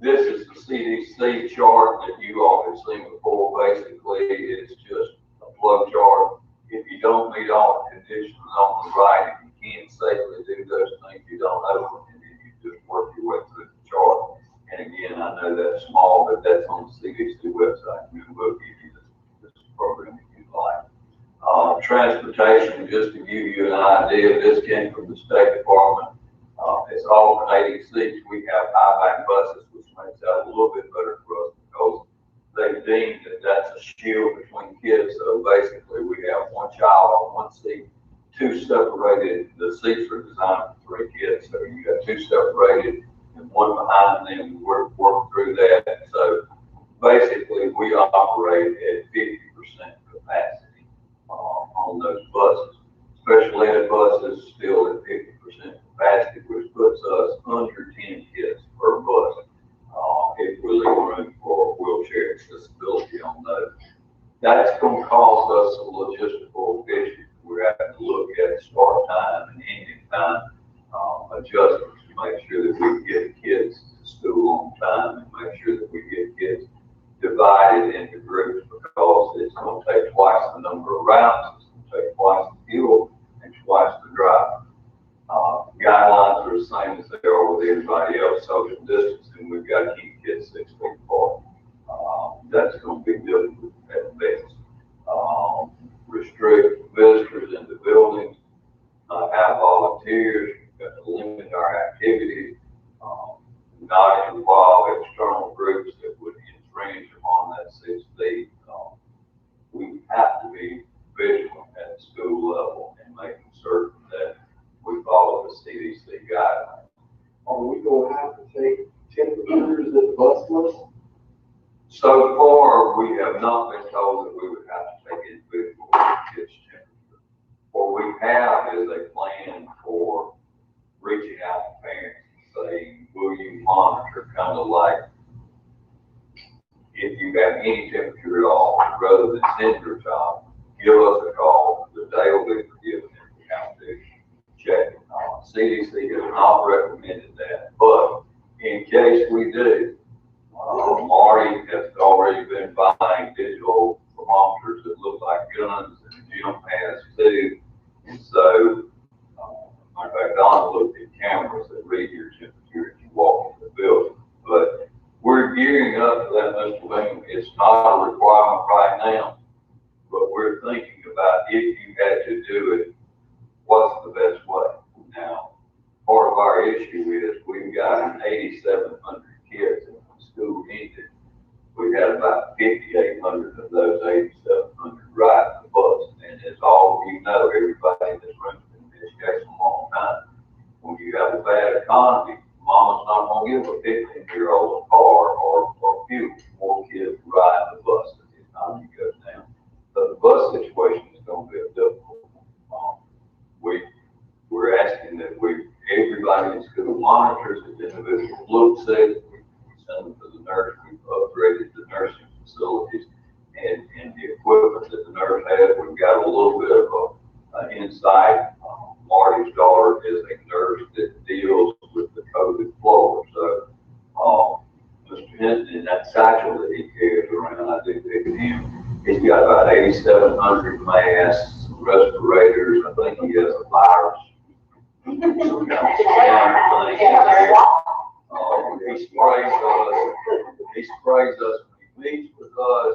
This is the CDC chart that you all have seen before. Basically, it's just a flow chart. If you don't meet all the conditions on the right, if you can't safely do those things, you don't open it, and then you just work your way through the chart. And again, I know that's small, but that's on the CDC website. We will give you this program if you'd like. Transportation, just to give you an idea, this came from the State Department. It's alternating seats. We have high-back buses, which makes that a little bit better for us because they deem that that's a shield between kids. So basically, we have one child on one seat, two separated. The seats are designed for 3 kids, so you got 2 separated and one behind them. We work through that. So basically, we operate at 50% capacity on those buses. Special ed buses still at 50% capacity, which puts us under 10 kids per bus if we leave room for wheelchair accessibility on those. That's going to cause us a logistical issue. We're having to look at start time and ending time adjustments to make sure that we get kids to school on time and make sure that we get kids divided into groups because it's going to take twice the number of routes, it's going to take twice the fuel, and twice the drive. Guidelines are the same as they are with everybody else. Social distancing, we've got to keep kids 6 feet apart. That's going to be difficult at best. Restrict visitors into buildings, not have volunteers, we've got to limit our activities, not involve external groups that would infringe upon that 6 feet. We have to be vigilant at the school level and making certain that we follow the CDC guidelines. Are we going to have to take temperatures at the bus list? So far, we have not been told that we would have to take individual kids' temperature. What we have is a plan for reaching out to parents and saying, will you monitor, kind of like if you have any temperature at all, rather than send your child, give us a call. The day will be forgiven if we have to check it. CDC has not recommended that, but in case we do, Marty has already been buying digital thermometers that look like guns and gym pads too. And so, in fact, Don looked at cameras that read your temperature as you walk into the building. But we're gearing up for that, Mr. Bingham. It's not a requirement right now, but we're thinking about if you had to do it, what's the best way? Now, part of our issue is we've got 8,700 kids in the school ended. We had about 5,800 of those 8,700 ride the bus. And as all of you know, everybody in this room has been in education a long time. When you have a bad economy, mama's not going to give a 15-year-old a car or few more kids to ride the bus as the economy goes down. So the bus situation is going to be a difficult one. We're asking that everybody in school monitors if individuals look sick. We send them to the nurse. We've upgraded the nursing facilities and the equipment that the nurse has. We've got a little bit of insight. Marty's daughter is a nurse that deals with the COVID floor. So Mr. Hinton, and that satchel that he carries around, I do pick him. He's got about 8,700 masks, respirators. I think he has a virus. Some kind of thing. He sprays us when he meets with us,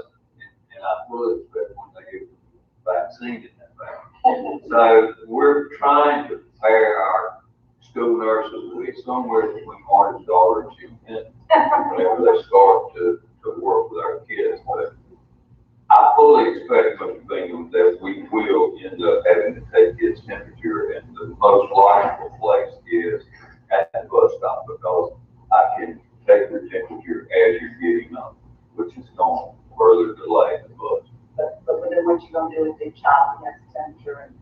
and I fully expect when they get the vaccine in that vaccine. So we're trying to prepare our school nurses to be somewhere between Martin's daughter and Jim Hinton whenever they start to work with our kids. But I fully expect, Mr. Bingham, that we will end up having to take kids' temperature, and the most logical place is at the bus stop because I can take your temperature as you're getting up, which is going to further delay the bus. But then what you gonna do with the child against temperature and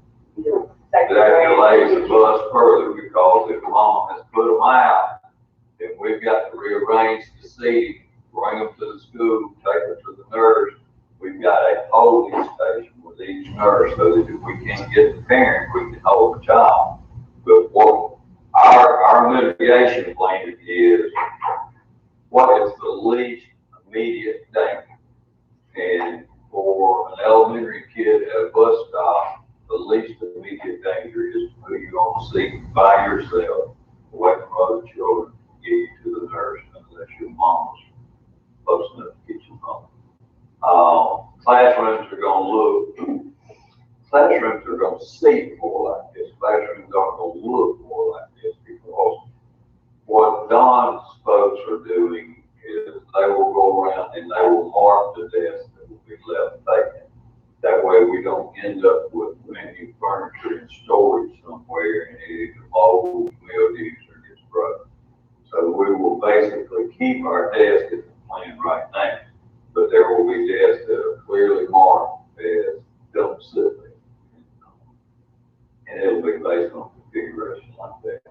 That delays the bus further because if mama has put them out, then we've got to rearrange the seat, bring them to the school, take them to the nurse. We've got a holding station with each nurse so that if we can't get the parent, we can hold the child. But what our our mitigation plan is what is the least immediate danger. And for an elementary kid at a bus stop, the least immediate danger is to put you on a seat by yourself, away from other children, get you to the nurse, unless your mom's close enough to get you home. Classrooms are going to see more like this. Classrooms are going to look more like this because what Don's folks are doing is they will go around and they will mark the desks that will be left vacant. That way we don't end up with many furniture in storage somewhere and it either molds, mildews, or gets broken. So we will basically keep our desks as the plan right now, but there will be desks that are clearly marked as don't sit there. And it'll be based on configuration like that.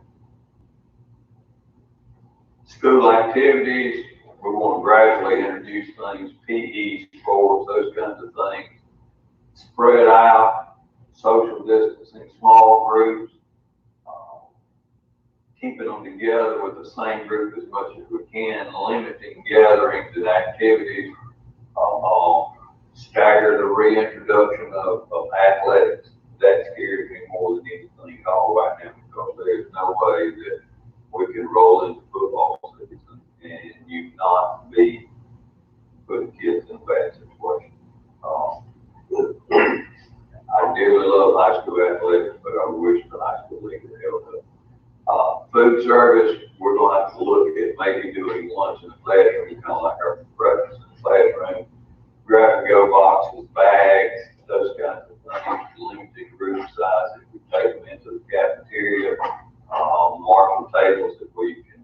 School activities, we want to gradually introduce things, PE, sports, those kinds of things. Spread out, social distancing, small groups, keeping them together with the same group as much as we can, limiting gatherings and activities, stagger the reintroduction of athletics. That scares me more than anything at all right now because there's no way that we can roll into football season and you not be putting kids in a bad situation. I dearly love high school athletics, but I wish the high school league had held up. Food service, we're going to have to look at maybe doing lunch in the classroom, kind of like our breakfast in the classroom. Grab-and-go boxes, bags, those kinds of things, limited group size. If we take them into the cafeteria, mark the tables that we can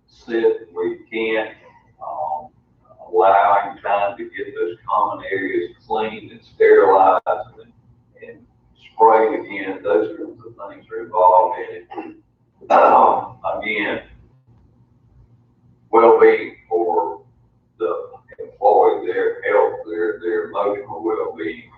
sit, where you can't, allowing time to get those common areas cleaned and sterilized and sprayed again. Those kinds of things are involved in it. Again, well-being for the employee, their health, their emotional well-being.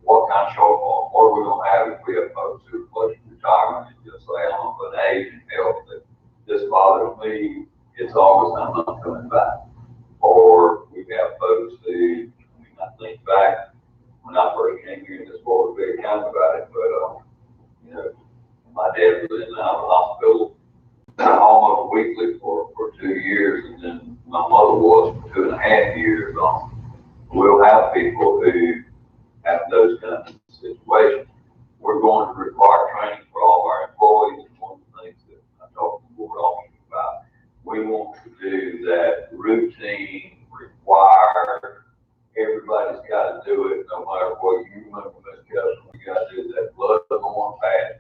What kind of shortfall? What are we going to have if we have folks who are close to retirement and just say, I'm of an age and health that this bothers me, it's August, I'm not coming back. Or we have folks who, I think back when I first came here in this board, very kind about it, but my dad was in and out of the hospital almost weekly for 2 years, and then my mother was for 2.5 years. We'll have people who have those kinds of situations. We're going to require training for all of our employees, and one of the things that I talked to the board officers about, we want to do that routine, required, everybody's got to do it, no matter what. You remember, Ms. Justin, we got to do that blood-borne pass.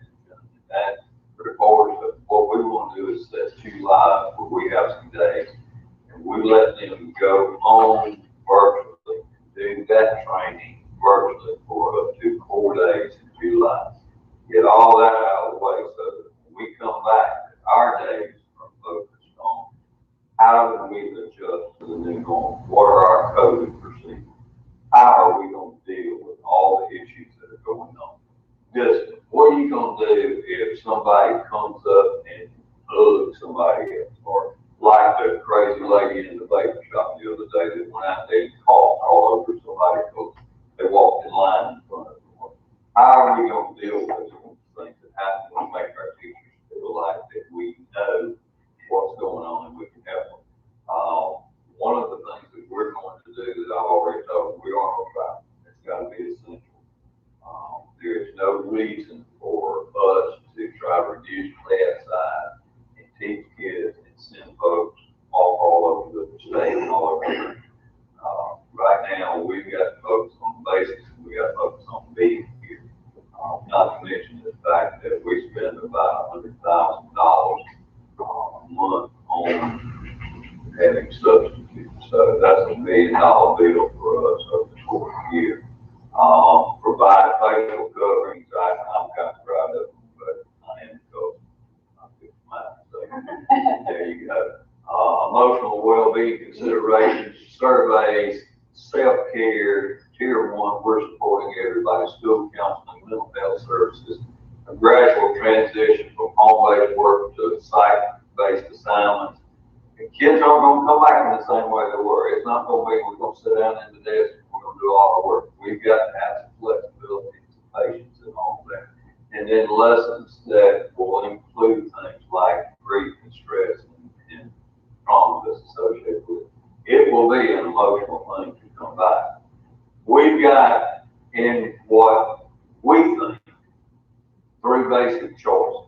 That reports of what we want to do is set 2 live where we have some days and we let them go home virtually, do that training virtually for up to 4 days in July. Get all that out of the way so that when we come back, our days are focused on how do we adjust to the new normal? What are our COVID procedures? How are we going to deal with all the issues that are going on? Just what are you going to do if somebody comes up and hugs somebody else? Or like the crazy lady in the baker shop the other day that went out there and coughed all over somebody because they walked in line in front of them. How are we going to deal with those things that happen to make our teachers feel like that we know what's going on and we can help them? One of the things that we're going to do that I've already told, we are on track. It's got to be essential. There is no reason for us to try to reduce class size and teach kids and send folks all over the state and all over the country. Right now, we've got folks on basics and we got folks on being here. Not to mention the fact that we spend about $100,000 a month on having substitutes. So that's $1 million bill for us over the course of the year. Provide facial coverings. I'm kind of proud of them, but I am because I'm 59. So there you go. Emotional well-being considerations, surveys, self-care, tier 1, we're supporting everybody, school counseling, mental health services, a gradual transition from home-based work to Kids aren't gonna come back in the same way they were. It's not gonna be, we're gonna sit down at the desk and we're gonna do all our work. We've got to have some flexibility, some patience and all that. And then lessons that will include things like grief and stress and trauma that's associated with it. It will be an emotional thing to come back. We've got in what we think three basic choices.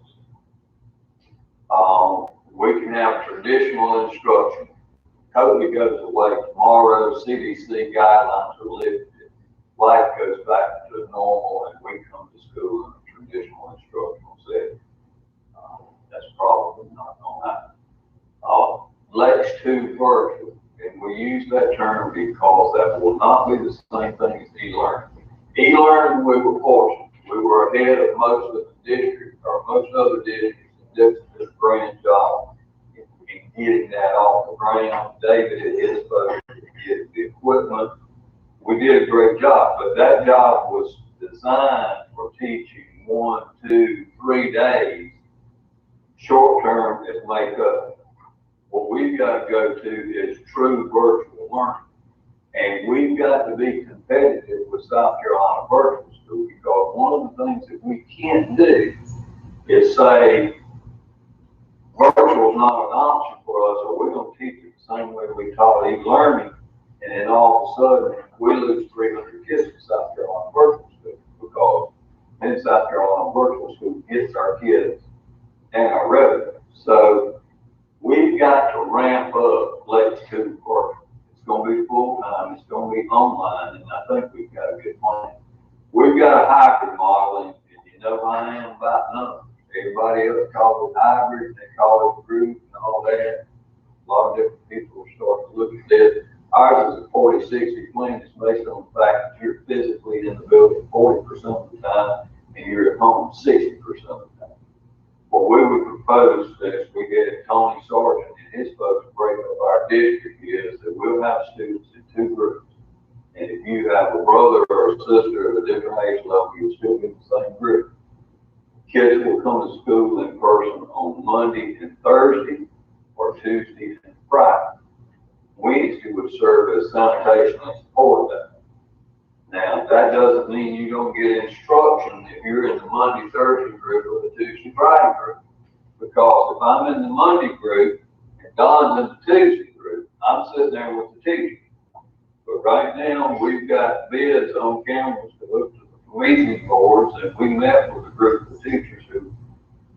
We can have traditional instruction. COVID goes away tomorrow, CDC guidelines are lifted, life goes back to normal, and we come to school in a traditional instructional setting. That's probably not going to happen. Lex 2 virtual, and we use that term because that will not be the same thing as e-learning. E-learning, we were fortunate. We were ahead of most of the districts, or most other districts, and did a grand job in getting that off the ground. David and his folks get the equipment. We did a great job, but that job was designed for teaching 1, 2, 3 days. Short term is make up. What we've got to go to is true virtual learning. And we've got to be competitive with South Carolina Virtual School, because one of the things that we can't do is say, virtual is not an option for us, or we're going to teach it the same way we taught e-learning, and then all of a sudden we lose 300 kids in South Carolina Virtual School, because in South Carolina Virtual School gets our kids and our revenue. So we've got to ramp up Lex 2 virtual. It's going to be full time, it's going to be online, and I think we've got a good plan. We've got a hybrid model, and you know I am about numbers. Everybody else calls it hybrid, they call it group and all that. A lot of different people are starting to look at this. Ours is a 40-60 plan. It's based on the fact that you're physically in the building 40% of the time, and you're at home 60% of the time. What we would propose is we get Tony Sargent and his folks break up our district is that we'll have students in 2 groups. And if you have a brother or a sister of a different age level, you'll still be in the same group. Kids will come to school in person on Monday and Thursday, or Tuesday and Friday. Wednesday would serve as sanitation and support day. Now, that doesn't mean you don't get instruction if you're in the Monday, Thursday group or the Tuesday, Friday group. Because if I'm in the Monday group and Don's in the Tuesday group, I'm sitting there with the teacher. But right now, we've got bids on cameras to look to the meeting boards, and we met with a group of teachers who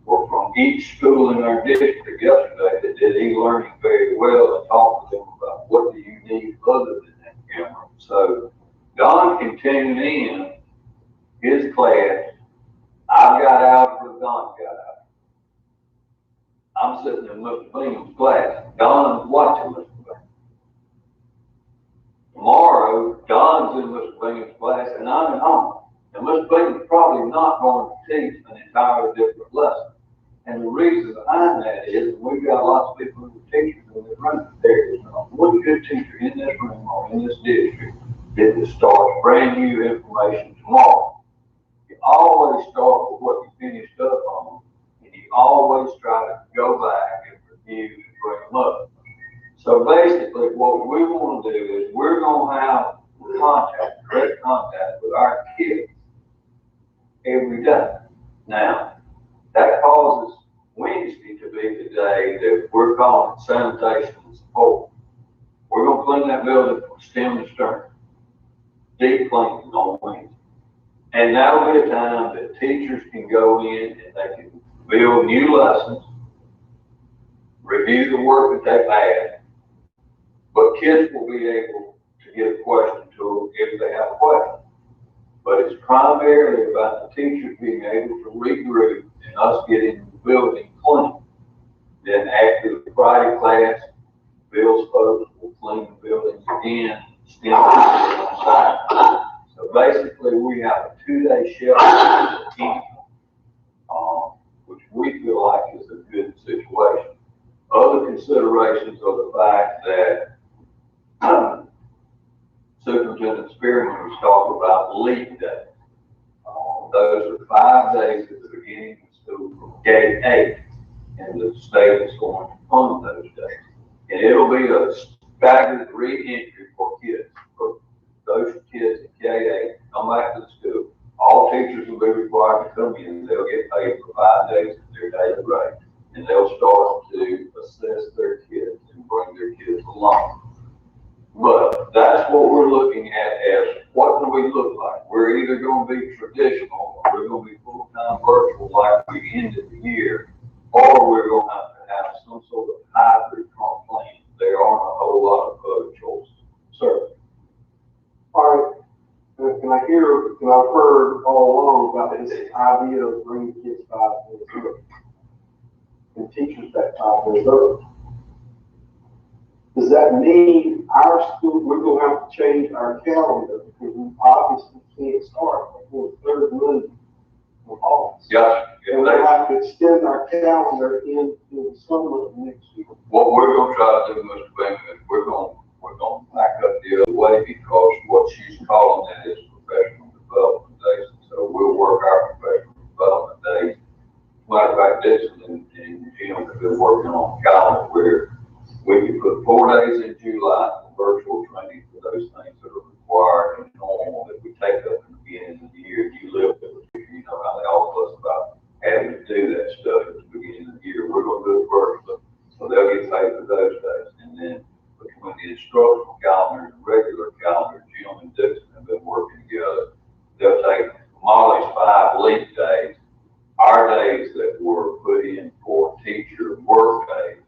were from each school in our district yesterday that did e-learning very well, and talked to them about what do you need other than that camera. So Don can tune in his class. I've got algebra, Don got algebra. I'm sitting in Mr. Bingham's class. Don's watching Mr. Bingham. Tomorrow, Don's in Mr. Bingham's class, and I'm at home. And Mr. Bingham's probably not going to teach an entirely different lesson. And the reason behind that is we've got lots of people who are teachers in this room. There is not one good teacher in this room or in this district that will start brand new information tomorrow. You always start with what you finished up on, and you always try to go back and review and bring them up. So basically, what we want to do is we're going to have direct contact with our kids every day. Now, that causes Wednesday to be the day that we're calling sanitation and support. We're going to clean that building from stem to stern. Deep cleaning on Wednesday. And that'll be a time that teachers can go in and they can build new lessons, review the work that they've had, but kids will be able to get a question to them if they have a question. But it's primarily about the teachers being able to regroup and us getting the building clean. Then after the Friday class, Bill's folks will clean the buildings again, stem on side. So basically, we have a 2-day shelter team, which we feel like is a good situation. Other considerations are the fact that Superintendent Spearman was talking about leap days. Those are 5 days at the beginning of school from K-8, and the state is going to fund those days. And it'll be a staggered re-entry for kids, for those kids in K-8, come back to the school. All teachers will be required to come in, they'll get paid for 5 days at their daily rate, and they'll start to assess their kids and bring their kids along. But that's what we're looking at as, what do we look like? We're either gonna be traditional, or we're gonna be full-time virtual like we ended the year, or we're gonna have to have some sort of hybrid plan. There aren't a whole lot of other choices. Sir? All right, and I've heard all along about this idea of bringing kids 5 days early and teachers that 5 days early. Does that mean our school, we're gonna have to change our calendar because we obviously can't start before the 3rd month of August? Yes. And we'll have to extend our calendar into the summer of next year. What we're gonna try to do, Mr. Bingham, is we're gonna back up the other way, because what she's calling that is professional development days. So we'll work our professional development days. Matter of fact, Dixon and Jim have been working on a calendar where we can put 4 days in July for virtual training for those things that are required and normal that we take up in the beginning of the year. You live with it, you know how they all fuss about having to do that stuff at the beginning of the year. We're gonna do it virtually, so they'll get paid for those days. And then between the instructional calendar and regular calendar, Jim and Dixon have been working together. They'll take Molly's 5 leap days, our days that were put in for teacher work days,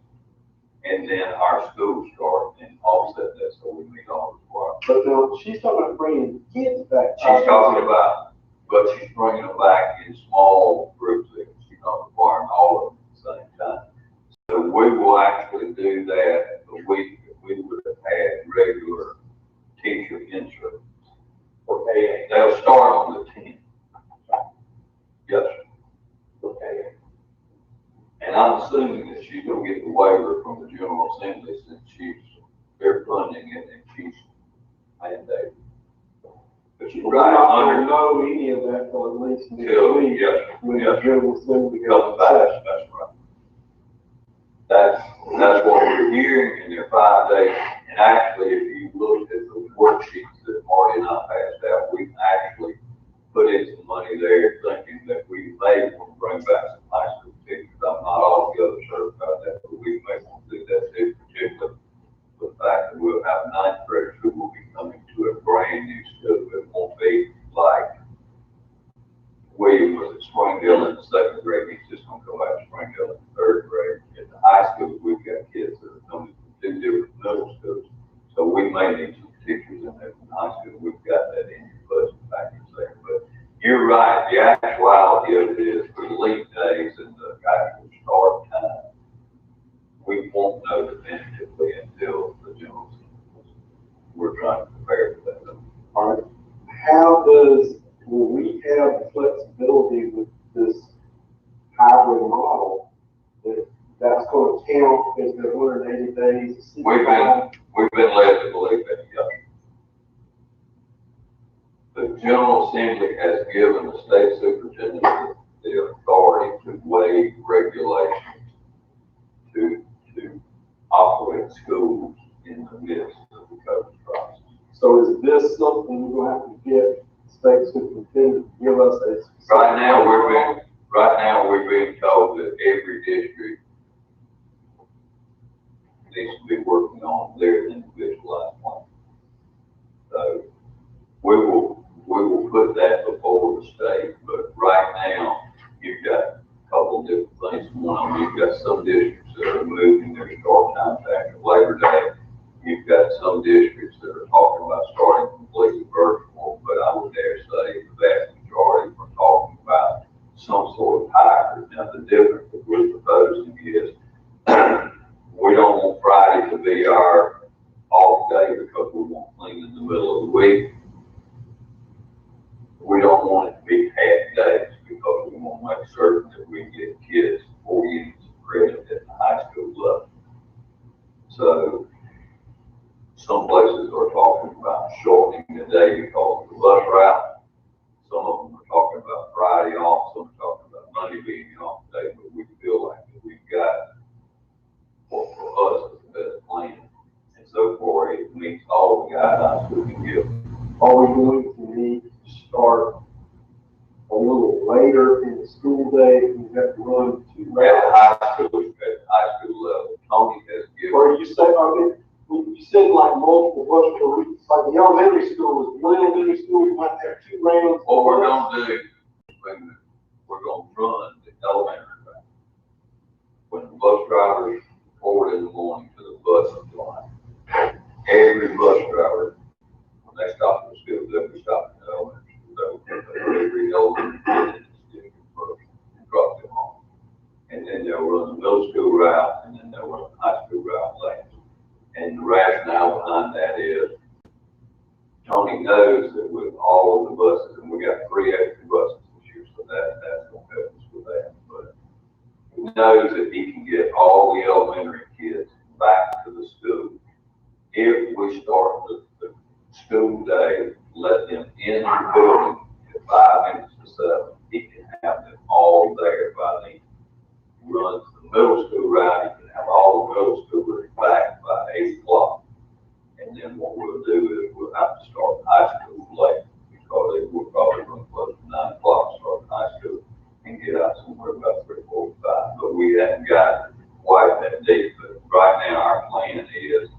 and then our school start and offset that so we meet all the requirements. But now, she's talking about bringing kids back. She's talking about, but she's bringing them back in small groups. She's not requiring all of them at the same time. So we will actually do that the week that we would have had regular teacher instructors. Okay, they'll start on the 10th. Yes, sir. Okay. And I'm assuming that she's gonna get the waiver from the General Assembly since they're funding it and she's mandated. But she's We're right not under. gonna know any of that for at least next Till, week. yes, When yes. the General Assembly Comes goes back, that's right. That's what we're hearing, and they're 5 days. And actually, if you look at the worksheets that Marty and I passed out, we've actually put in some money there thinking that we may want to bring back some high school teachers. I'm not altogether sure about that, but we may want to do that too, particularly the fact that we'll have 9th graders who will be coming to a brand new school. It won't be like William was at Springdale in the 2nd grade. He's just gonna go back to Springdale in the 3rd grade. At the high school, we've got kids that are coming from 2 different middle schools. So we may need some teachers in there from high school. We've got that in your budget package there. But you're right, the actuality of it is for the leap days and the actual start time, we won't know definitively until the General Assembly. We're trying to prepare for that. All right. Will we have the flexibility with this hybrid model that's going to count as the 180 days? We've been led to believe that, yes. The General Assembly has given the state superintendent the authority to waive regulations to operate schools in the midst of the COVID process. So is this something we're going to have to get the state superintendent to give us a? Right now, we're being told that every district needs to be working on their individualized plan. So we will put that before the state, but right now, you've got a couple of different things going on. You've got some districts that are moving their start time back to Labor Day. You've got some districts that are talking about starting completely virtual, but I would dare say the vast majority are talking about some sort of hybrid. Now, the difference that we're proposing is we don't want Friday to be our off day because we want clean in the middle of the week. We don't want it to be half days because we want to make certain that we get kids 4 units of credit at the high school level. So some places are talking about shortening the day because of the bus route. Some of them are talking about Friday off. Some are talking about Monday being the off day. But we feel like that we've got what for us is the best plan day, we have to run to. At the high school level, Tony has given. Or you say, I mean, you said like multiple bus routes, like the elementary school, one elementary school, you might have 2 rounds. What we're gonna do, we're gonna run the elementary route. When the bus drivers report in the morning to the bus line, every bus driver, when they stop at the school, they'll be stopping at the elementary school. Every elementary kid in the student first and drop them off. And then they'll run the middle school route, and then they'll run the high school route last. And the rationale behind that is Tony knows that with all of the buses, and we got 3 extra buses this year, so that's gonna help us with that. But he knows that he can get all the elementary kids back to the school if we start the school day, let them in the building at 5 minutes to 7. He can have them all there by then. Runs the middle school route, you can have all the middle schoolers back by 8 o'clock. And then what we'll do is we'll have to start high school late, because they will probably run close to 9 o'clock, start high school and get out somewhere about 3:45. But we haven't got quite that deep. But right now our plan is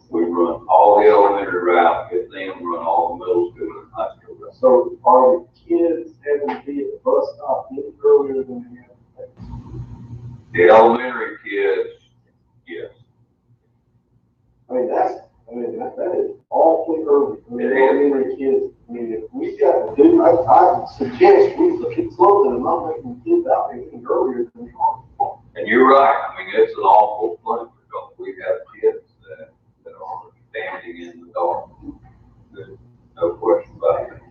we run all the elementary route, get them run all the middle school and high school route. So are the kids having to be at the bus stop any earlier than they have to? The elementary kids, yes. I mean, that is awfully early for the elementary kids. I mean, if we got to do, I suggest we look at something and not making the kids out any earlier than they are. And you're right, I mean, it's an awful thing, because we have kids that are standing in the dark. There's no question about it.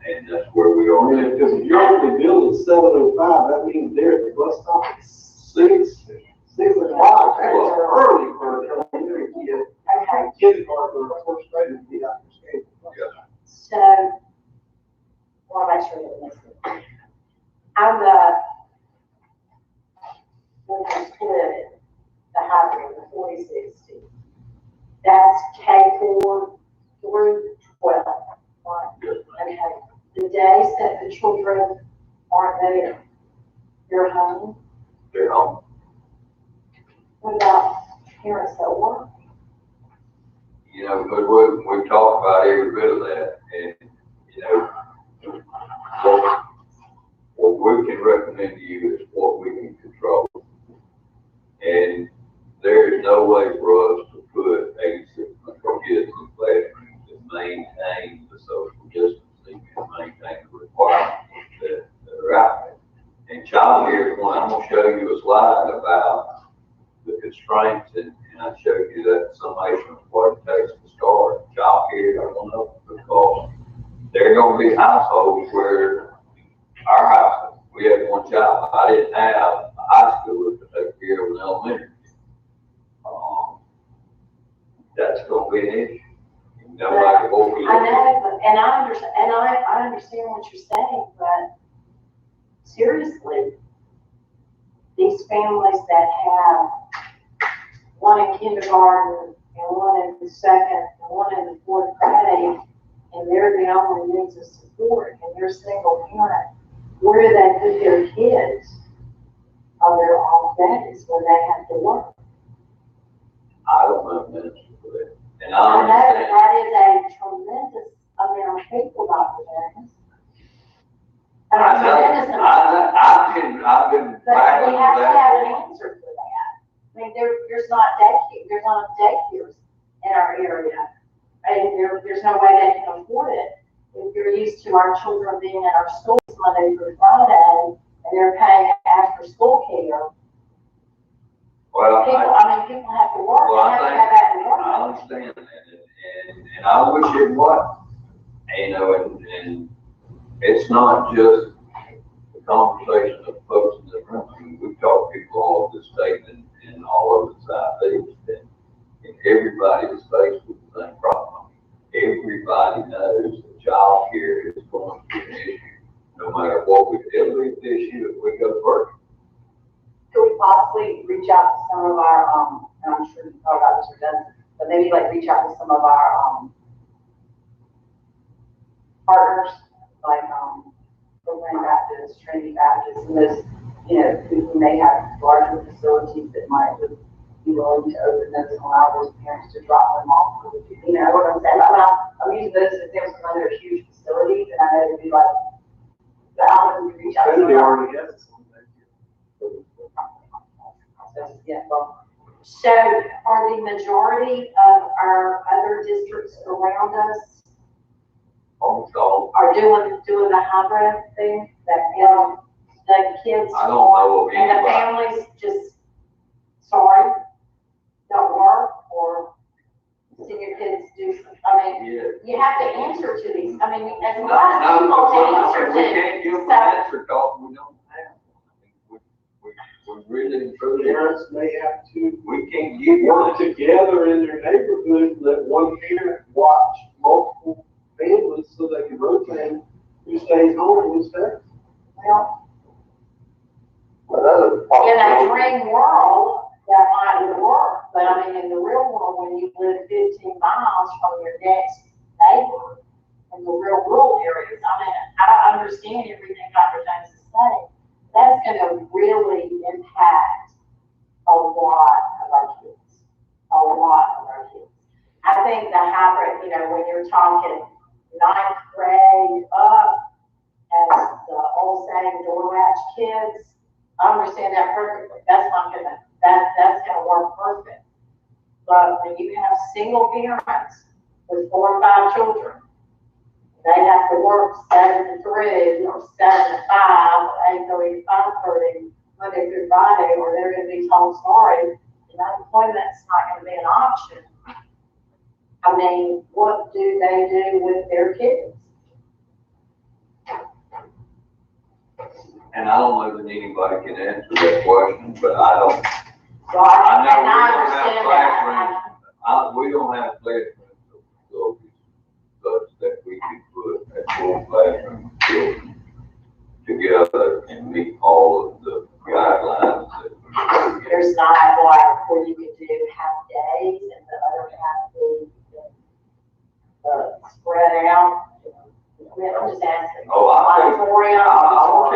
And that's where we I are. mean, because if you're only building 7:05, that means they're at the bus stop at 6 o'clock. That's early for an elementary kid. Okay, Kindergarten or first grade to be out there. Yeah. so, I want to make sure that this is. I'm when you split the hybrid, the 40/60, that's K4 through 12, right? Okay, the days that the children aren't there, they're home. They're home. What about parents that work? You know, but we talked about every bit of that, and, you know, what we can recommend to you is what we can control. And there is no way for us to put 86 kids in classrooms and maintain the social distancing and maintain the requirements that are out there. And child care is one. I'm going to show you a slide about the constraints, and I showed you that summation of what it takes to start child care. I don't know, because there are going to be households where our household, we had 1 child. I didn't have a high schooler to take care of an elementary. That's going to be an issue. No matter what we do. I know, but, and I understand what you're saying, but seriously, these families that have one in kindergarten and one in the 2nd and one in the 4th grade, and they're the only means of support, and they're single parent, where do they put their kids on their off days when they have to work? I don't know the answer for that. And I know understand. that is a tremendous amount of people, Dr. Dennis. I've been But we have to have an that. answer for that. I mean, there's not daycares in our area. And there's no way they can afford it. If you're used to our children being at our schools Monday through Friday, and they're paying after school care, Well, people have to work, Well, they have to go back and work. I understand that, and I wish it was. You know, and it's not just the conversation of folks in the room. I mean, we talk to people all over the state and all over the Southeast, and everybody is faced with the same problem. Everybody knows that child care is going to be an issue, no matter what we do. It'll be an issue if we go to work. Could we possibly reach out to some of our, and I'm sure you thought about this or done, but maybe like reach out to some of our, partners, like, Program Baptist Baptists, Trinity Baptists, and those, you know, who may have larger facilities that might be willing to open those and allow those parents to drop them off. You know what I'm saying? I'm using those as examples because they're huge facilities, and I know it'd be like, the Alvin would reach out to Trinity them. already has some. Yeah, well, So are the majority of our other districts around us Almost all. are doing the hybrid thing that, you know, the kids I don't know of and the anybody. families just, sorry, don't work or see your kids do, I mean, Yeah. you have to answer to these, I mean, there's a No, lot of people to answer we can't give to. them an answer because we don't have. We really and truly, Parents may have to we can't give you work together in their neighborhood, let one parent watch multiple families so they can rotate who stays home and who stays. Well, Another in a possibility, dream world, that might work, but I mean, in the real world, when you live 15 miles from your next neighbor, in the real rural areas, I mean, I understand everything Dr. James is saying. That's gonna really impact a lot of our kids, a lot of our kids. I think the hybrid, you know, when you're talking ninth grade up, as the old saying, door latch kids, I understand that perfectly. That's not gonna, that's gonna work perfect. But when you have single parents with 4 or 5 children, they have to work 7 to 3 or 7 to 5 or 8:30 to 5:30 Monday through Friday, or they're gonna be told sorry, and unemployment's not gonna be an option. I mean, what do they do with their kids? And I don't know that anybody can answer that question, but I don't. So I know and I we don't understand have that. classrooms, we don't have classrooms facilities such that we can put a full classroom of children together and meet all of the guidelines that we. There's not like where you could do half days and the other half be spread out. I mean, I'm just asking. Oh, Auditorium. I'll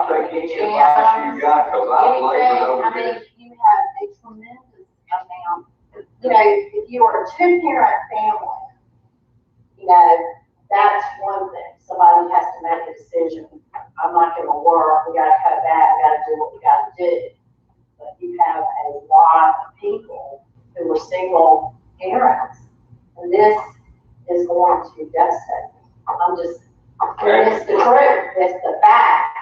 take any advice you got, cause I've labored over I mean, this. you have a tremendous amount, you know, if you are a 2-parent family, you know, that's one thing. Somebody has to make a decision. I'm not gonna work, we gotta cut back, we gotta do what we gotta do. But you have a lot of people who are single parents, and this is going to devastate them. I'm just, it's the truth, it's the fact.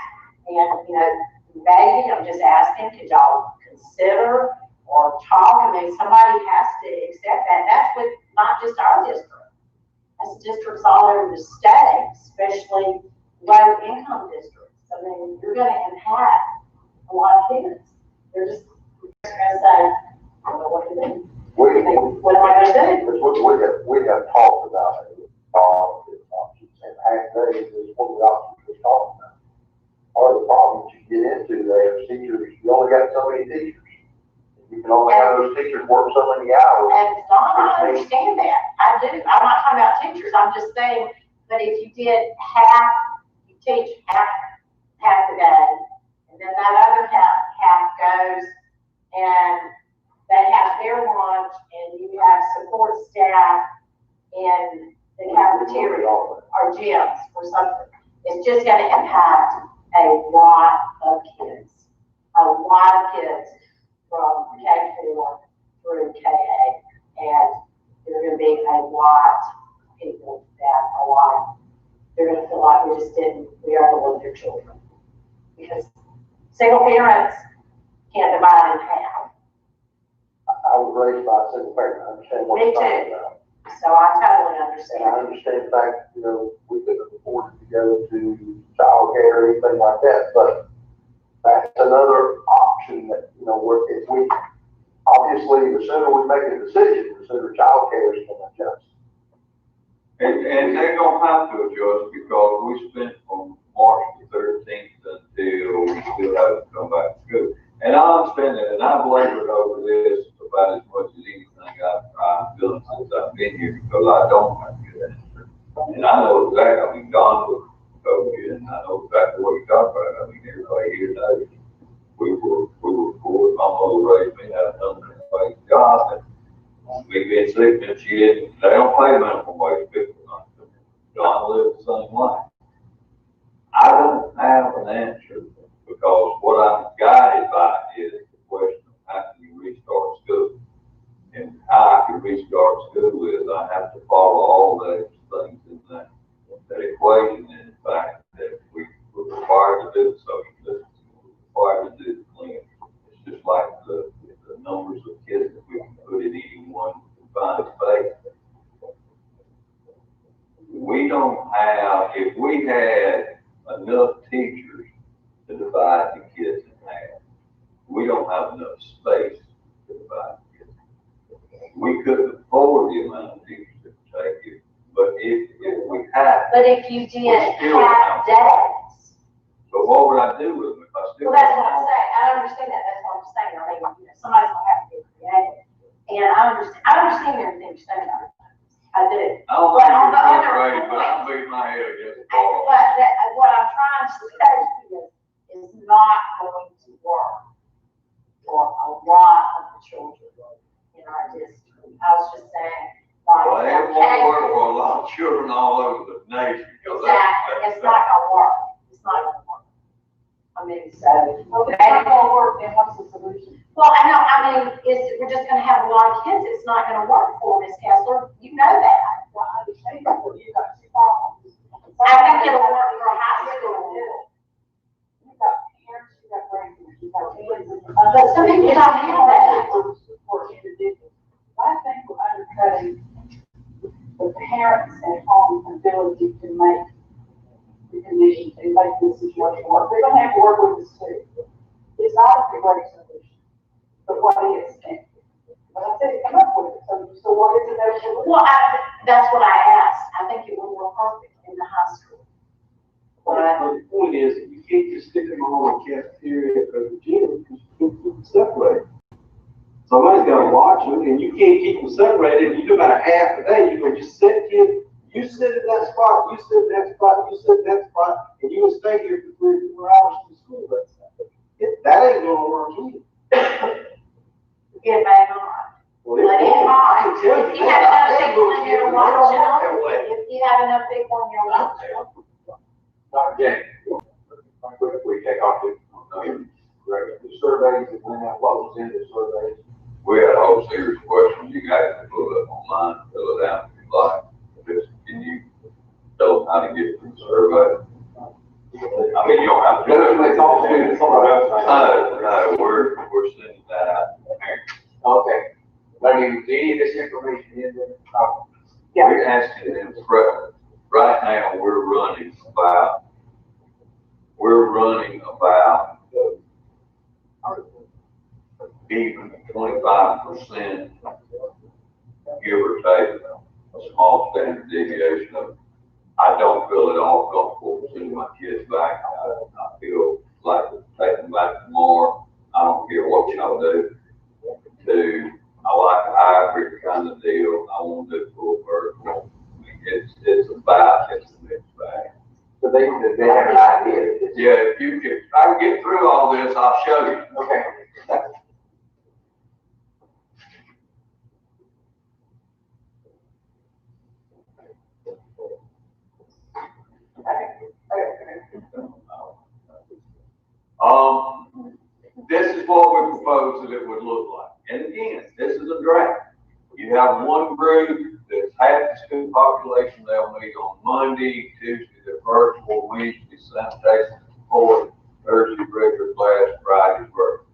And, you know, maybe I'm just asking, could y'all consider or talk? I mean, somebody has to accept that. That's with not just our district. That's districts all over the state, especially low income districts. I mean, you're gonna impact a lot of kids. They're just gonna say, I don't know what to do. What am I gonna do? because we have talked about it, and half days is one of the options we're talking about. Part of the problem that you get into there is teachers, you only got so many teachers. You can only have those teachers work so many hours. And Don, I understand that. I do. I'm not talking about teachers. I'm just saying, but if you did half, you teach half the day, and then that other half goes and they have their lunch and you have support staff in the cafeteria or gyms or something. It's just gonna impact a lot of kids. A lot of kids from K4 through K8. And there are gonna be a lot of people that they're gonna feel like we overlooked their children. Because single parents can't divide in half. I was raised by a single parent, I understand what Me you're talking too. about. So I totally And I understand. understand the fact, you know, we couldn't afford to go to childcare or anything like that, but that's another option that, you know, if we, obviously, the sooner we make a decision, the sooner childcare is gonna adjust. And they're gonna have to adjust because we spent from March the 13th until we still have to come back to school. And I understand that, and I've labored over this about as much as anything I've done since I've been here because I don't have a good answer. And I know exactly, I mean, Don was over here and I know exactly what you're talking about. sick and she didn't, they don't pay minimum wage people not to don't live the same life. I don't have an answer because what I'm guided by is the question of how can you restart school? And how I can restart school is I have to follow all those things in that equation, and the fact that we were required to do the social distancing, we're required to do the cleaning. It's just like the numbers of kids that we can put in any one confined space. We don't have, if we had enough teachers to divide the kids in half, we don't have enough space to divide the kids. We couldn't afford the amount of teachers that would take it, but if we had. But if you did half days. But what would I do with them if I still? Well, that's what I'm saying. I understand that. That's what I'm saying. I mean, you know, somebody's gonna have to be creative. And I understand everything you're saying. I do. I don't But think on the you're other right, but I'm hand, beating my head against the wall. what I'm trying to say is not going to work for a lot of the children in our district. I was just saying, like. Well, it won't work for a lot of children all over the nation. Exactly. It's not gonna work. It's not gonna work. I mean, so. Well, if it's not gonna work, then what's the solution? Well, I know, I mean, we're just gonna have a lot of kids, it's not gonna work for Ms. Kessler, you know that. Well, I understand that, but you got two problems. I think it'll work for high school. You got parents, you got grandparents, you got kids. But some people don't have that. For individuals. I think we're undercutting the parents at home's ability to make the conditions and make this situation work. They're gonna have to work with us too. It's not a great solution, but what is? But I said, come up with it. So what is it that you? Well, that's what I asked, I think it will work perfect in the high school. The point is, you can't just stick them all in cafeteria or the gym, because you can't keep them separated. Somebody's gotta watch them, and you can't keep them separated. You do about a half a day, you can just sit here, you sit in that spot, you sit in that spot, you sit in that spot, and you will stay here for 3 or 4 hours to school that Saturday. That ain't gonna work either. Get back on. Well, But it's I hard. can tell you If you have enough that. people in here to They don't watch work that them, way. if you have enough people in here to watch them. Dr. James, quickly take off the surveys that went out, what was in the surveys. We had a whole series of questions, you guys can pull it up online, fill it out if you like. Just, can you tell them how to get through the survey? I mean, you don't have to. It's all students on the website. No, we're sending that out to the parents. Okay. I mean, is any of this information in there? Oh, We're asking them, right now, we're running about even 25%, give or take, a small standard deviation of, I don't feel at all comfortable sending my kids back. I feel like taking them back tomorrow. I don't care what y'all do. I like a hybrid kind of deal. I want to do full virtual. I mean, it's about it's a mixed bag. So they have an idea. Yeah, if I can get through all this, I'll show you. Okay. This is what we propose that it would look like. And again, this is a draft. You have one group that's half the student population, they'll meet on Monday, Tuesday, they're virtual, Wednesday, sanitation support, Thursday, regular class, Friday, virtual.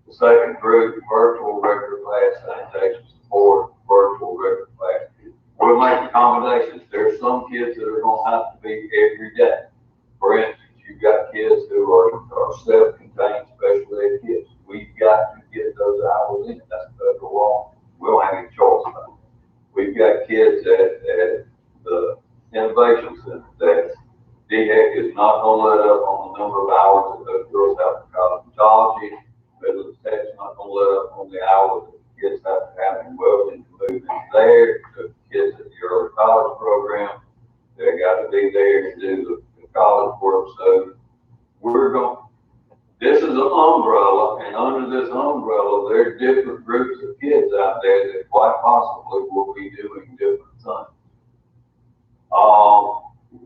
The second group, virtual, regular class, sanitation support, virtual, regular class. We'll make accommodations. There's some kids that are gonna have to be every day. For instance, you've got kids who are self-contained special ed kids. We've got to get those hours in. That's federal law. We don't have any choice about it. We've got kids at the Innovation Center that DHEC is not gonna let up on the number of hours that those girls have to cosmetology. Middle Tech's not gonna let up on the hours that the kids have to have in welding to move in there. The kids at the early college program, they got to be there to do the college work. So this is a umbrella, and under this umbrella, there are different groups of kids out there that quite possibly will be doing different things.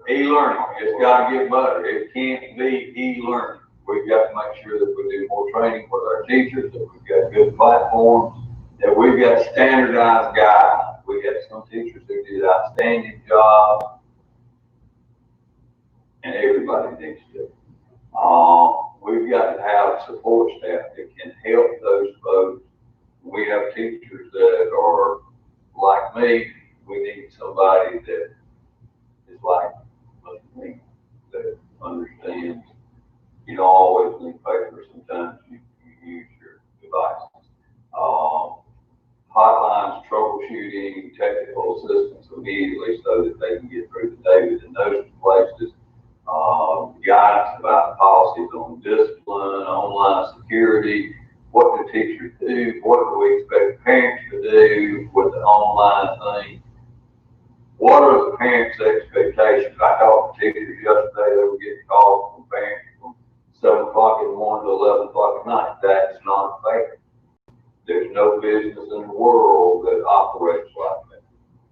E-learning, it's got to get better. It can't be e-learning. We've got to make sure that we do more training with our teachers, that we've got good platforms, that we've got standardized guidelines. We have some teachers who did an outstanding job, and everybody needs to. We've got to have support staff that can help those folks. We have teachers that are like me. We need somebody that is like me, that understands. You don't always need paper. Sometimes you use your devices. Hotlines, troubleshooting, technical assistance immediately so that they can get through the day within those places. Guidance about policies on discipline, online security, what do teachers do, what do we expect parents to do with the online thing. What are the parents' expectations? I talked to teachers yesterday, they were getting calls from parents from 7 o'clock in the morning to 11 o'clock at night. That's not fair. There's no business in the world that operates like that.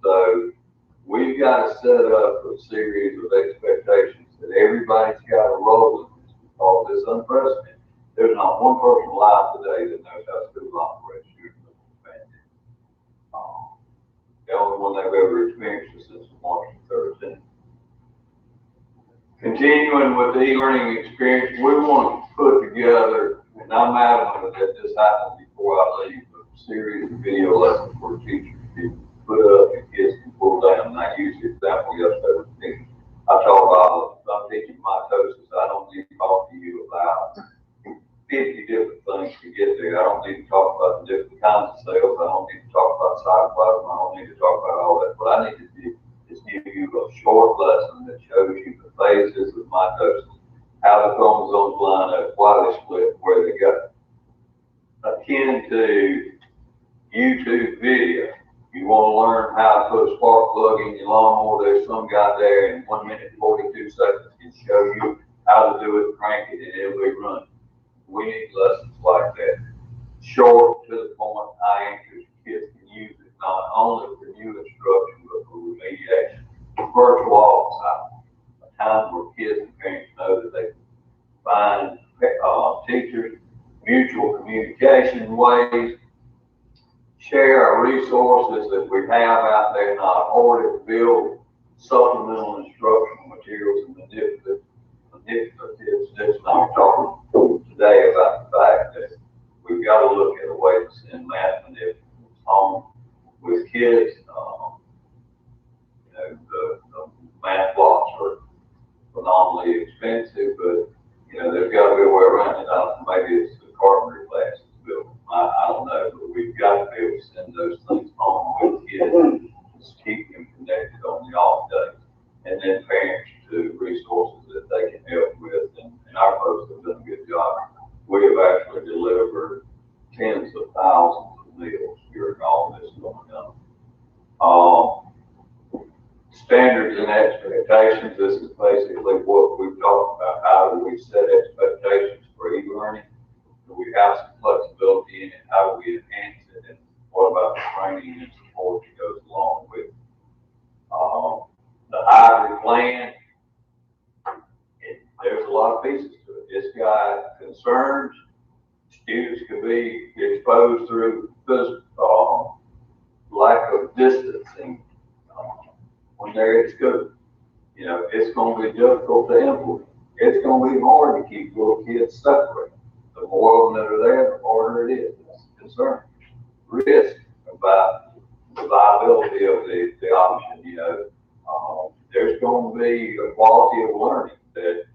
So we've got to set up a series of expectations that everybody's got a role in this because it's unprecedented. There's not one person alive today that knows how school operates during the pandemic. The only one they've ever experienced is since March 13th. Continuing with the e-learning experience, we want to put together, and I'm adamant that this happened before I leave, a series of video lessons for teachers to put up and kids can pull down. And I used the example yesterday with teachers. I talk about, if I'm teaching mitosis, I don't need to talk to you about 50 different things to get there. I don't need to talk about the different kinds of cells. I don't need to talk about cytoplasm. I don't need to talk about all that. What I need to do is give you a short lesson that shows you the phases of mitosis, how the chromosomes line up, why they split, where they go. Akin to YouTube video. You want to learn how to put a spark plug in your lawnmower, there's some guy there in 1 minute and 42 seconds can show you how to do it, crank it, and it'll be running. We need lessons like that. Short, to the point, high interest, kids can use it not only for new instruction, but for remediation. Virtual office hours, a time where kids and parents know that they can find teachers, mutual communication ways, share our resources that we have out there, not hoard it, build supplemental instructional materials and manipulatives. That's not talking today about the fact that we've got to look at a way to send math manipulatives home with kids. The math blocks are phenomenally expensive, but there's got to be a way around it. Maybe it's the carpentry classes built. I don't know, but we've got to be able to send those things home with kids, just keep them connected on the off days, and then parents to resources that they can help with. And our folks have done a good job. We have actually delivered tens of thousands of meals during all this going on. Standards and expectations, this is basically what we've talked about. How do we set expectations for e-learning? Do we have some flexibility in it? How do we enhance it? And what about the training and support that goes along with it? The hybrid plan, there's a lot of pieces to it. It's got concerns. Students could be exposed through physical, lack of distancing when they're at school. It's going to be difficult to implement. It's going to be hard to keep little kids separated. The more of them that are there, the harder it is. That's a concern. Risk about the viability of the option. There's going to be a quality of learning that,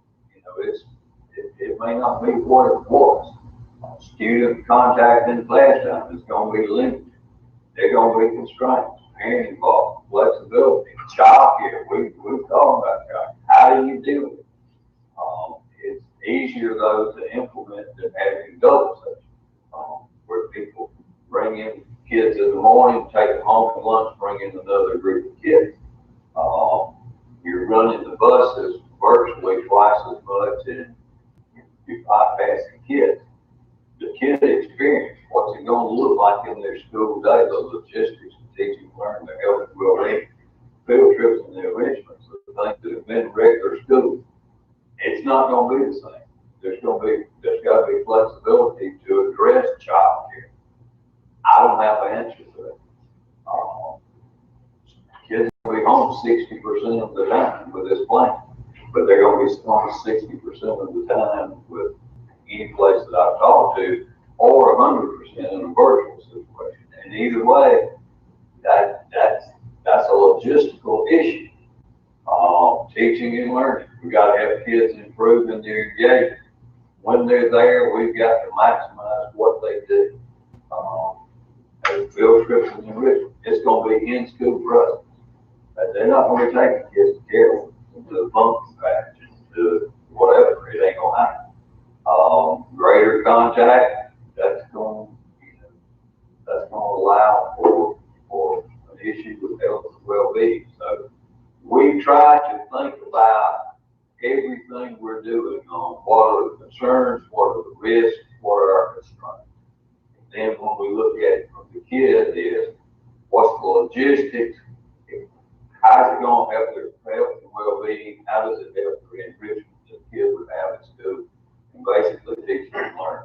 it may not be what it was. Student contact in the classroom is going to be limited. They're going to be constrained. Parent involvement, flexibility, child care. We've talked about child. How do you deal with it? It's easier though to implement than having double sessions, where people bring in kids in the morning, take them home at lunch, bring in another group of kids. You're running the buses virtually twice as much, and you're bypassing kids. like in their school day, the logistics of teaching, learning, their health and well-being, field trips and the enrichments, the things that have been regular school, it's not gonna be the same. There's gotta be flexibility to address childcare. I don't have an answer to that. Kids will be home 60% of the time with this plan, but they're gonna be home 60% of the time with any place that I've talked to, or 100% in a virtual situation. And either way, that's a logistical issue. Teaching and learning, we gotta have kids improving their engagement. When they're there, we've got to maximize what they do. Field trips and enrichment, it's gonna be in school presence. They're not gonna take kids to care to the function patch, to whatever, it ain't gonna happen. Greater contact, that's gonna allow for an issue with health and well-being. So we try to think about everything we're doing on what are the concerns, what are the risks, what are our constraints. Then when we look at it from the kid is, what's the logistics? How's it gonna help their health and well-being? How does it help their enrichment that the kid would have at school? And basically teach them and learn.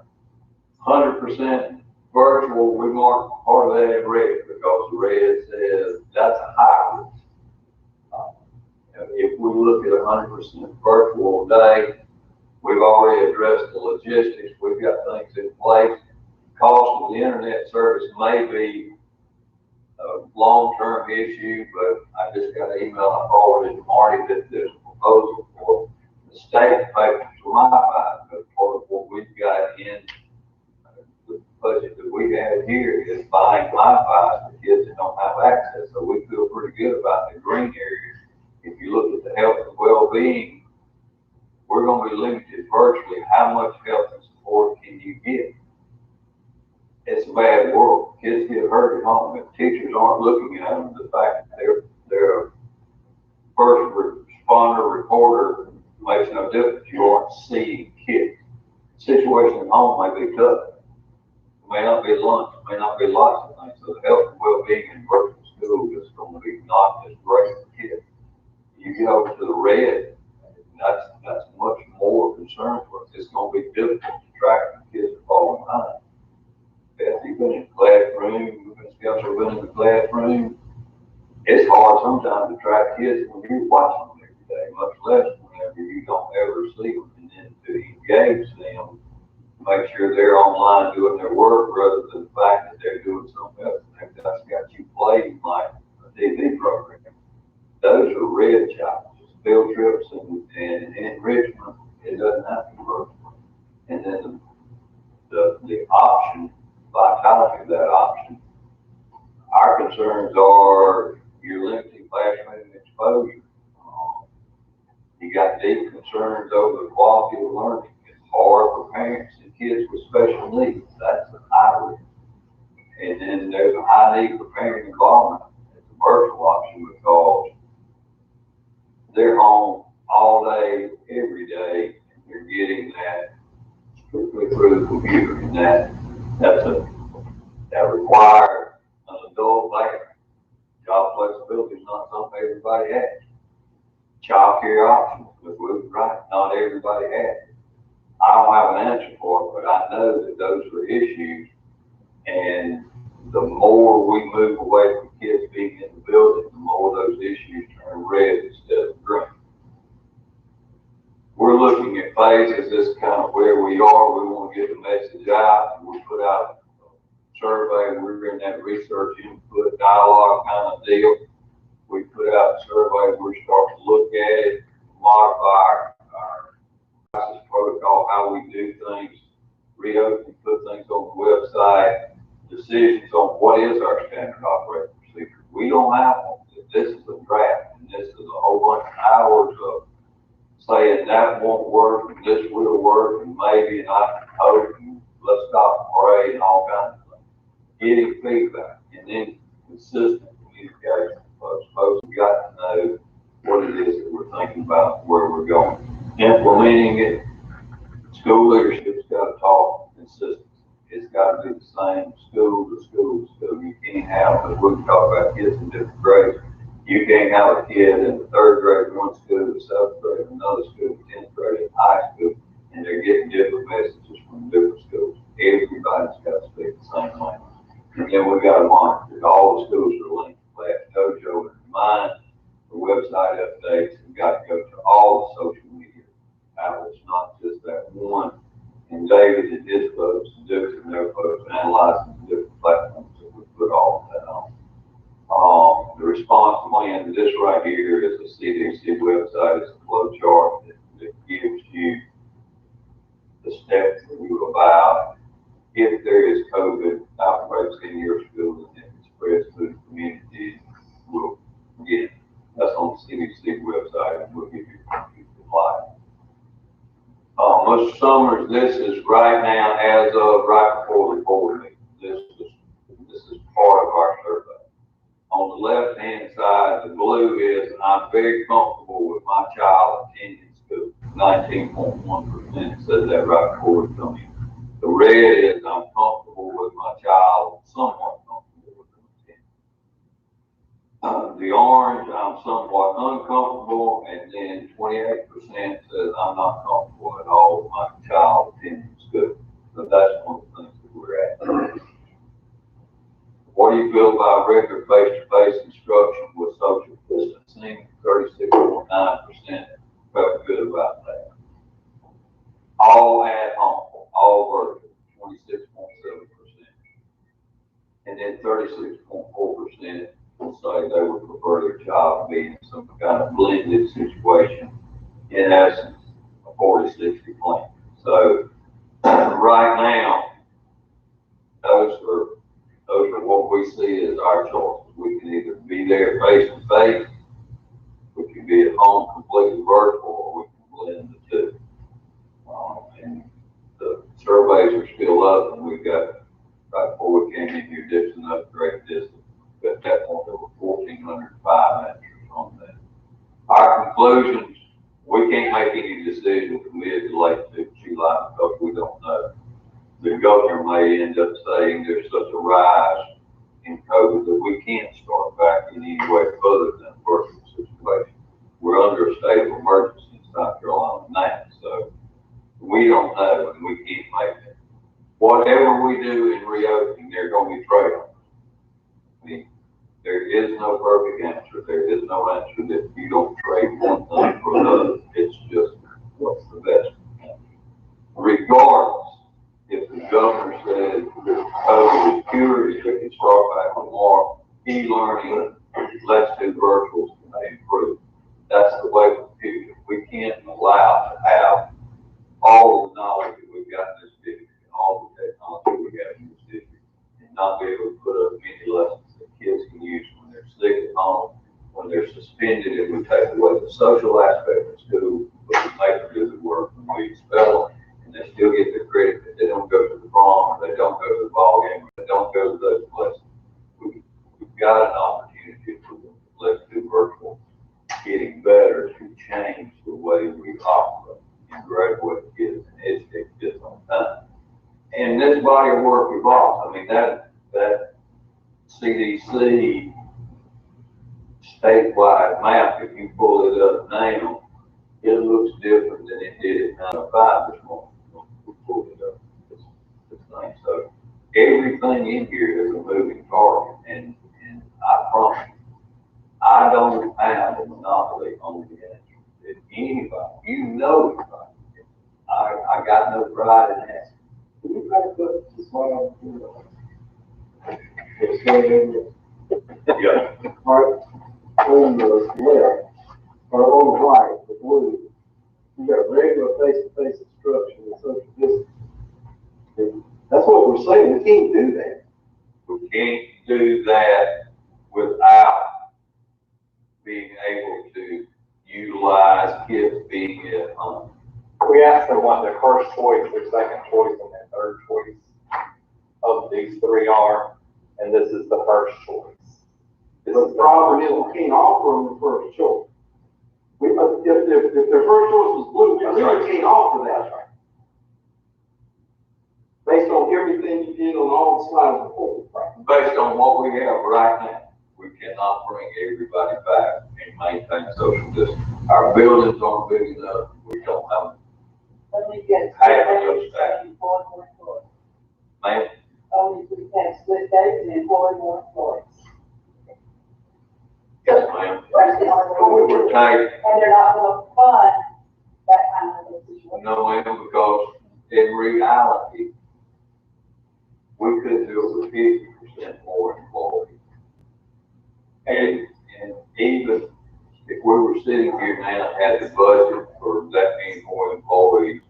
100% virtual, we mark part of that in red because the red says that's a high risk. If we look at 100% virtual day, we've already addressed the logistics. We've got things in place. Cost of the internet service may be a long-term issue, but I just got an email I forwarded to Marty that there's a proposal for the state payment for Wi-Fi. But part of what we've got in the budget that we have here is buying Wi-Fi for kids that don't have access. So we feel pretty good about the green areas. If you look at the health and well-being, we're going to be limited virtually. How much help and support can you get? It's a bad world. Kids get hurt at home. If teachers aren't looking at them, the fact that they're a first responder reporter makes no difference. You aren't seeing kids. The situation at home may be tough. It may not be lunch. It may not be lots of things. So the health and well-being in virtual school is going to be not as great for kids. You get over to the red, that's much more concern for us. It's going to be difficult to track when kids are falling behind. If you've been in the classroom, you've been in the classroom, it's hard sometimes to track kids when you're watching them every day, much less whenever you don't ever see them. And then to engage them, make sure they're online doing their work rather than the fact that they're doing something else. That's got you playing like a TV program. Those are red challenges, field trips and enrichment. It doesn't have to work. And then the option, vitality of that option. Our concerns are you're limiting classroom exposure. You got deep concerns over the quality of learning. It's hard for parents and kids with special needs. That's a high risk. And then there's a high need for parent involvement. It's a virtual option because they're home all day, every day, and they're getting that strictly through the computer, and that requires an adult parent. Job flexibility is not something everybody has. Child care options, which was right, not everybody has. I don't have an answer for it, but I know that those are issues, and the more we move away from kids being in the building, the more those issues turn red instead of green. We're looking at phases. This is kind of where we are. We want to get the message out. We put out a survey. We're in that research input dialogue kind of deal. We put out a survey. We're starting to look at it, modify our crisis protocol, how we do things, reopen, put things on the website, decisions on what is our standard operating procedure. We don't have one. This is a draft, and this is a whole bunch of hours of saying that won't work, and this will work, and maybe, and I hope, and let's stop and pray, and all kinds of things. Getting feedback, and then consistent communication. Folks have got to know what it is that we're thinking about, where we're going. Implementing it, school leadership's got to talk consistency. It's got gotta be the same school to school to school. You can't have, because we can talk about kids in different grades. You can't have a kid in the third grade in one school, the seventh grade in another school, 10th grade in high school, and they're getting different messages from different schools. Everybody's got to speak the same language. And then we got to monitor it. All the schools are linked to Class Dojo and Remind, the website updates, and got to go to all the social media outlets, not just that one. And David and his folks, and Duke and their folks, analyzing the different platforms that we put all of that on. The response plan, this right here is a CDC website. It's a flow chart that gives you the steps that you about if there is COVID outbreaks in your school and if it spreads through the community. We'll get it. That's on the CDC website, and we'll give you the slide. Mr. Summers, this is right now as of right before the board meeting. This is part of our survey. On the left-hand side, the blue is I'm very comfortable with my child attending school. 19.1% says that right before it comes in. The red is I'm comfortable with my child, somewhat comfortable with them attending. The orange, I'm somewhat uncomfortable, and then 28% says I'm not comfortable at all with my child attending school. So that's one of the things that we're at. What do you feel about regular face-to-face instruction with social distancing? 36.9% felt good about that. All at home, all virtual, 26.7%. And then 36.4% will say they would prefer their child to be in some kind of blended situation. In essence, a 40-60 plan. So right now, those are what we see as our choices. We can either be there face to face, we can be at home completely virtual, or we can blend the two. And the surveys are still up, and we've got, right before we came in here, just an upgrade distance. At that point, there were 1,405 answers on that. Our conclusions, we can't make any decisions from mid to late July because we don't know. The governor may end up saying there's such a rise in COVID that we can't start back in any way other than a virtual situation. We're under a state of emergency in South Carolina now, so we don't know and we can't make it. Whatever we do in reopening, there are going to be trade-offs. I mean, there is no perfect answer. There is no answer that you don't trade one thing for another. It's just what's the best answer. Regardless, if the governor says that COVID is cured, if we can start back with more e-learning, let's do virtuals to improve. That's the way for the future. We can't allow to have all the knowledge that we've got in this district and all the technology we got in this district and not be able to put up many lessons that kids can use when they're sick at home, when they're suspended, and we take away the social aspect of school, but we make them do the work when we expel them. And they still get their credit, but they don't go to the prom, or they don't go to the ball game, or they don't go to those places. We've got an opportunity for them to let's do virtual, getting better to change the way we operate and graduate kids and educate kids on time. And this body of work evolves. I mean, that CDC statewide map, if you pull it up now, it looks different than it did at 9:05 this morning. We pulled it up, this thing. So everything in here is a moving target, and I promise you, I don't have a monopoly on the answer. If anybody, you know anybody, I got no pride in asking. Can you try to put the smile in yeah. Right, on the left, or on the right, the blue, you got regular face-to-face instruction and social distancing. That's what we're saying, we can't do that. We can't do that without being able to utilize kids being at home. We asked them what their first choice, their second choice, and their third choice of these three are, and this is the first choice. But the problem is we can't offer them the first choice. If their first choice was blue, we really can't offer that. Based on everything everything you did on all the slides before. Based on what we have right now, we cannot bring everybody back and maintain social distance. Our buildings aren't big enough, we don't have, Only get I split have days, those facts. and employ more employees. man, Only we can split days and employ more employees. yes, ma'am. Where's the We would take, And they're not gonna fund that kind of a situation. no, ma'am, because in reality, we could do it with 50% more employees. And even if we were sitting here now, and had the budget for that many more employees,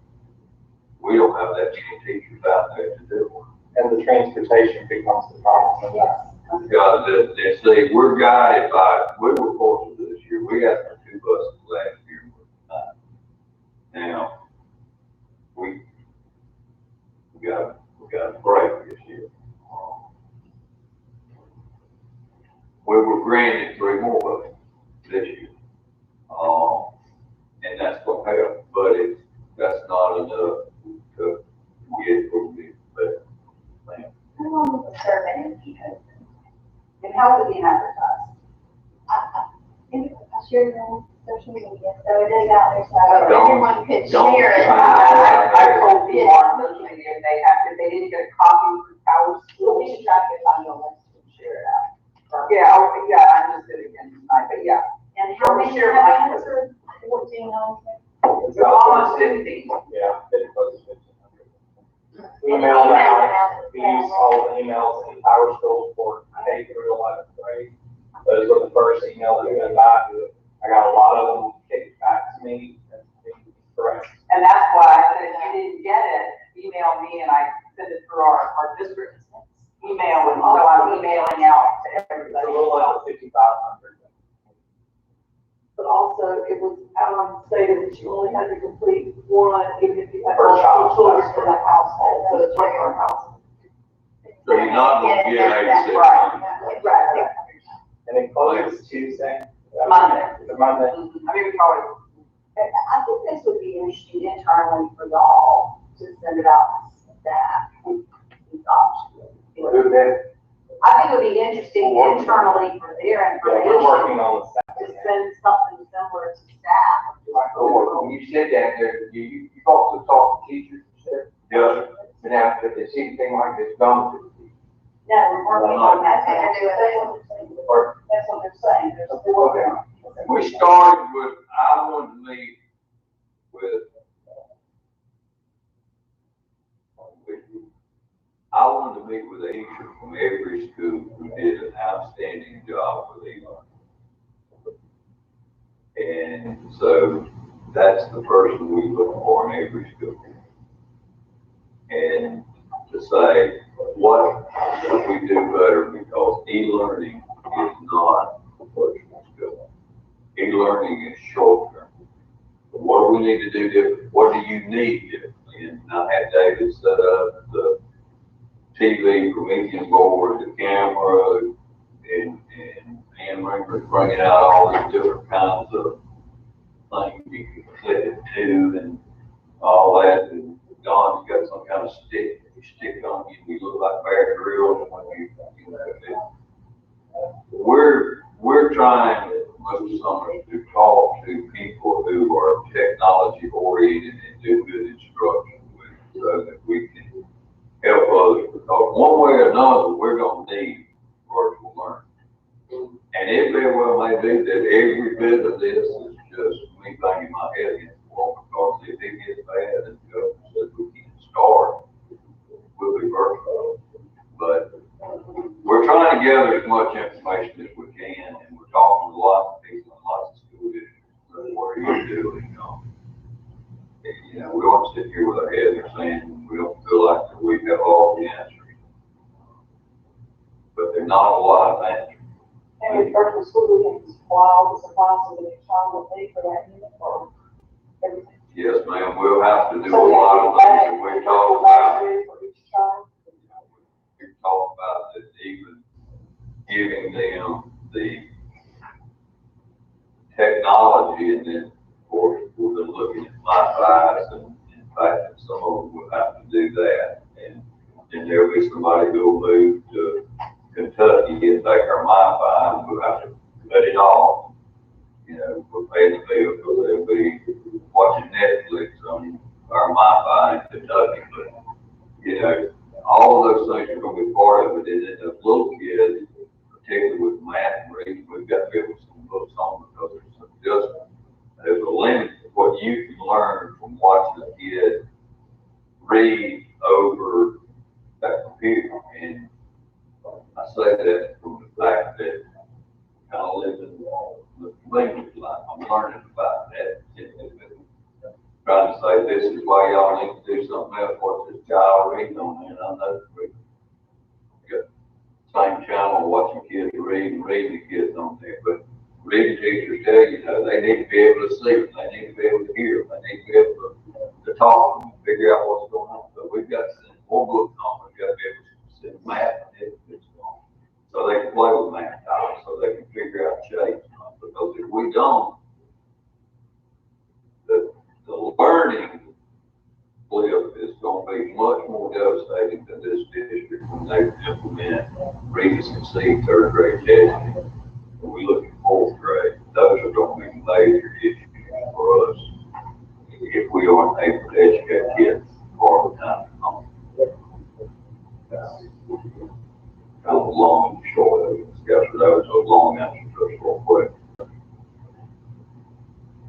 we don't have that many teachers out there to do it. And the transportation becomes the problem of that. Because they say, we're guided by, we were fortunate this year, we had 2 buses last year. Now, we got a break this year. We were granted 3 more buses this year. And that's gonna help, but that's not enough to get where we need to be. How long will the survey be open? And how will it be advertised? I shared it on social media, so it is out there, so everyone could share it. I told people on social media, if they didn't get a copy from our school, We should track it on your list and share it out. yeah, I just did it again tonight, but yeah. And how many Share have mine. answered? 14 on It's almost 50. Yeah, it was 1,500. Email out, we use all the emails in Power School for K through 11th grade. Those were the first emails that went back. I got a lot of them kicked back to me. That's correct. And that's why I said, if you didn't get it, email me and I send it through our district email, and so I'm emailing out to It's everybody. a little under 5,500. But also, it was stated that you only had to complete one, even if you had Per child. multiple children for the household, so it's regular household. So you're not gonna get 86. Right. And it closes Tuesday. Monday. It's a Monday. I mean, we probably, I think this would be interesting internally for y'all to send it out to staff. These options. Who did? I think it would be interesting internally for their Yeah, we're information working on the to staff. send something similar to staff. When you said that, you also talk to teachers, you said, Yes, but now, if they see anything like this, gone to the teacher. No, we're working on that. That's what they're saying. They're still working on it. we started with, I wanted to meet with, I wanted to meet with a teacher from every school who did an outstanding job with e-learning. And so that's the person we look for in every school. And to say, what should we do better, because e-learning is not a virtual skill. E-learning is short term. What do we need to do different? What do you need differently? And I had David set up the TV, Promethean board, the camera, and Ann Ringer's bringing out all these different kinds of things you can click it to and all that. And Don's got some kind of stick that you stick on you, you look like Bear Grylls when you know, we're trying most summer to talk to people who are technology oriented and do good instruction with, so that we can help others, because one way or another, we're gonna need virtual learning. And it very well may be that every bit of this is just me banging my head against the wall, because if it gets bad and the government says we can't start, we'll be virtual. But we're trying to gather as much information as we can, and we're talking to lots of people in lots of school districts. So what are you doing? You know, we don't sit here with our heads in the sand. We don't feel like that we have all the answers. But there's not a lot of answers. And with virtual school, we can supply all the supplies so that the child will pay for that unit or everything. Yes, ma'am, we'll have to do a So we lot of have things to that buy we talked about. for each child. We talked about that, even giving them the technology, and then, of course, we've been looking at my size, and in fact, some of them will have to do that. And and there'll be somebody who'll move to Kentucky and take our Wi-Fi, and we'll have to cut it off. You know, we're paying the bill, so they'll be watching Netflix on our Wi-Fi in Kentucky, but, you know, all of those things are gonna be part of it, and then the little kids, particularly with math and reading, we've got to build some books on because there's a limit to what you can learn from watching a kid read over that computer. And I say that from the fact that I kind of live in the language line. I'm learning about that. Trying to say this is why y'all need to do something else. What's this child reading on there? I know we got same channel watching kids read and reading the kids on there, but reading teachers tell you, they need to be able to see them, they need to be able to hear them, they need to be able to talk and figure out what's going on. So we've got to send more books on, we've got to be able to send math and it's on, so they can play with math tiles, so they can figure out shapes. Because if we don't, the learning flip is going to be much more devastating than this district when they implement reading and see third grade testing. When we look at fourth grade, those are going to be major issues for us if we aren't able to educate kids all the time. Kind of long and short of it. That was a long answer to a short question.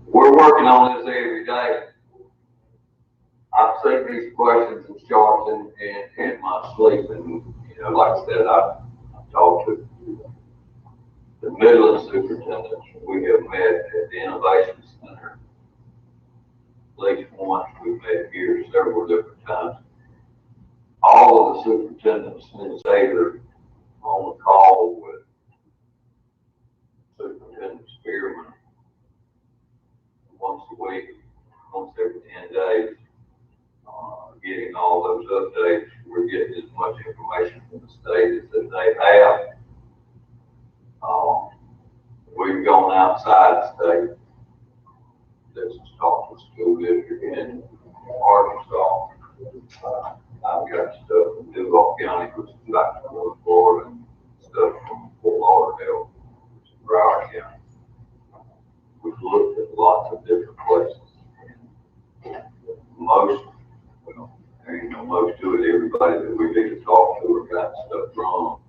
We're working on this every day. I've seen these questions and charts in my sleep, and like I said, I talked to the Midland superintendents. We have met at the Innovation Center at least once. We've met here several different times. All of the superintendents in Xavier on the call with Superintendent Spearman once a week, once every 10 days. Getting all those updates. We're getting as much information from the state as they have. We've gone outside the state. This is talking to school district in Arkansas. I've got stuff from Duval County, which is back to North Florida, and stuff from Fort Lauderdale, which is Broward County. We've looked at lots of different places. Most to it, everybody that we've either talked to or got stuff from,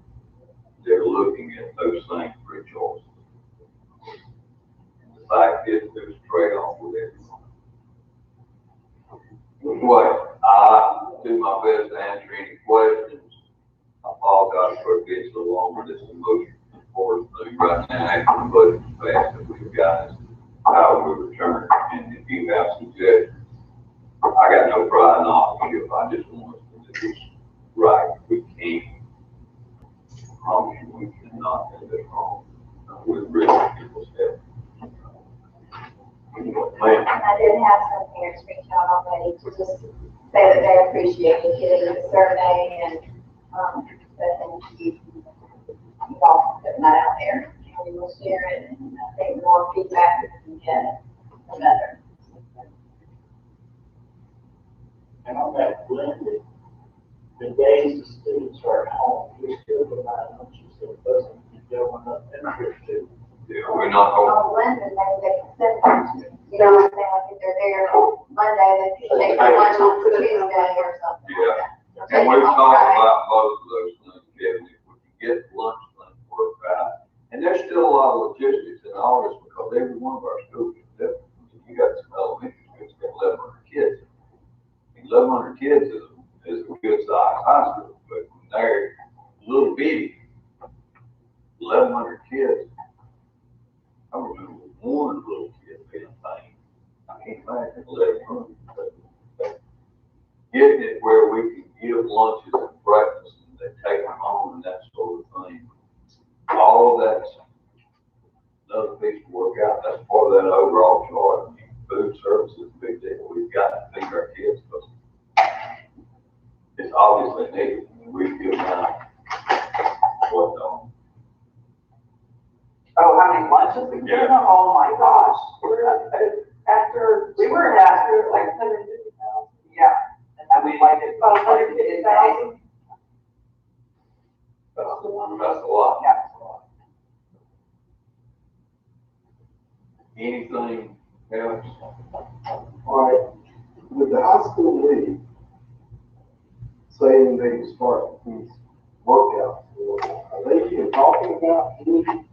they're looking at those same three choices. And the fact is, there's a trade-off with everyone. Anyway, I do my best to answer any questions. I apologize for it being so long, but it's the most important thing right now after the budget passed that we've got is how we return. And if you have suggestions, I got no pride in knocking you if I just want to do this right. We can't. I promise you we cannot do it wrong. With really people's help. I did have some parents reach out already to just say that they appreciate the getting the survey and that you all putting that out there. We will share it, and I think the more feedback we can get, the better. And on that blended, the days the students are at home, we still provide lunches, so it doesn't keep going up in here too. Yeah, we're not going. On Wednesday, maybe they can send them, you know what I'm saying, like if they're there Monday, they can take their lunch on Tuesday or something. Yeah, and we've talked about both of those things, Kevin. If we can get lunch things worked out, and there's still a lot of logistics in all this because every one of our schools is different. You got some elementary schools, got 1,100 kids. 1,100 kids is a good size high school, but when they're little bitty, 1,100 kids. I remember one little kid being a pain. I can't imagine 1,100. But getting it where we can give lunches and breakfast and they take them home and that sort of thing. All of that's another piece to work out. That's part of that overall chart. I mean, food service is a big deal. We've got to feed our kids because it's obviously needed. I mean, we give out what Oh, how many lunches we give them? Oh my gosh. We were after like 150,000. Yeah. And we like it. 150,000. Anything else? All right, with the high school league saying they start these workouts, are they even talking about anything?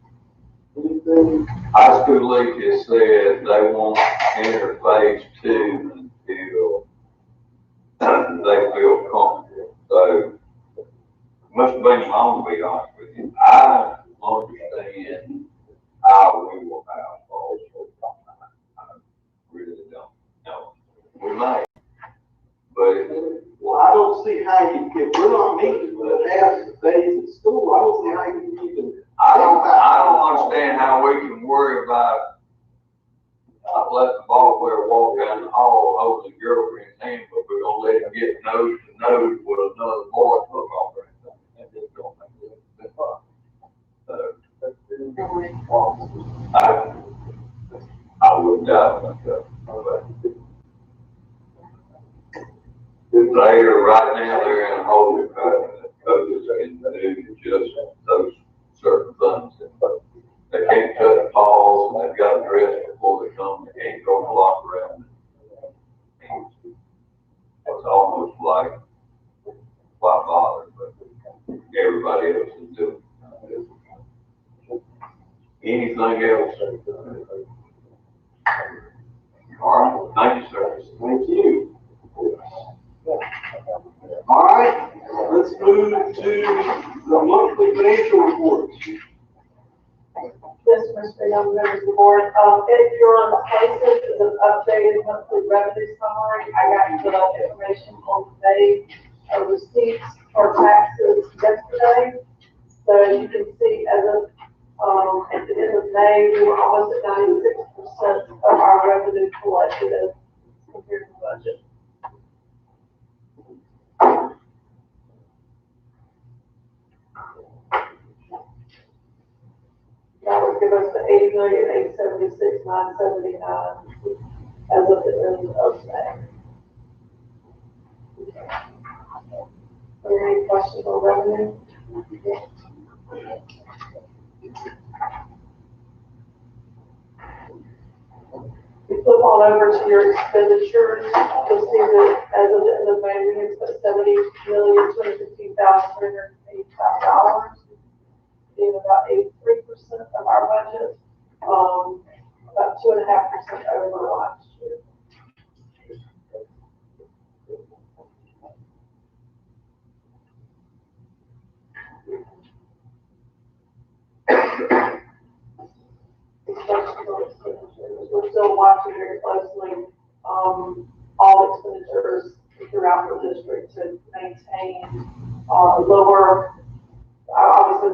High school league has said they won't enter phase 2 until they feel comfortable. So, must have been long, to be honest with you. I don't understand how we will have balls. I really don't know. We might, but Well, I don't see how you, if we're not meeting for half the days at school, I don't see how you can even. I don't understand how we can worry about let the ball player walk down the hall holding a girlfriend's hand, but we're gonna let him get nose to nose with another boy football player. That just don't make sense. I wouldn't doubt myself. They are right now, they're in a holding pattern that coaches can do just those certain things. They can't touch balls, and they've got to dress before they come, they can't go in the locker room. It's almost like, why bother, but everybody else is doing it. Anything else? All right, thank you, sir. Thank you. All right, let's move to the monthly financial reports. Yes, Mr. Young, members of the board, if you're on places, it's an updated monthly revenue summary. I got the information on the page of receipts for taxes yesterday. So you can see as of, at the end of May, we were almost at 96% of our revenue collected as compared to budget. That would give us the 80,876,979 as of the end of May. Are there any questions on revenue? We flip on over to your expenditures. You'll see that as of the end of May, we had spent $70,215,385, being about 83% of our budget, about 2.5% over last year. We're still watching very closely, all expenditures throughout the district to maintain, obviously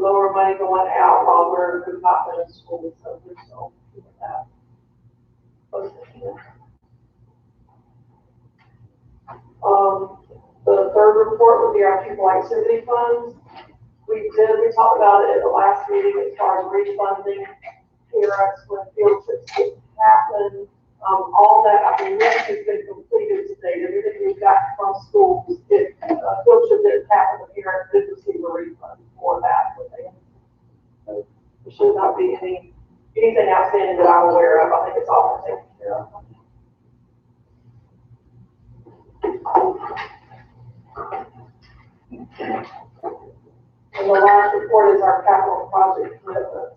lower money going out while we're not in school, so we're still doing that. The third report would be our pupil activity funds. We talked about it at the last meeting as far as refunding parents when field trips didn't happen. All that, I believe, has been completed today. Everything we got from schools, field trip didn't happen, the parents did receive a refund for that. There should not be anything outstanding that I'm aware of. I think it's all taken care of. And the last report is our capital project commitments.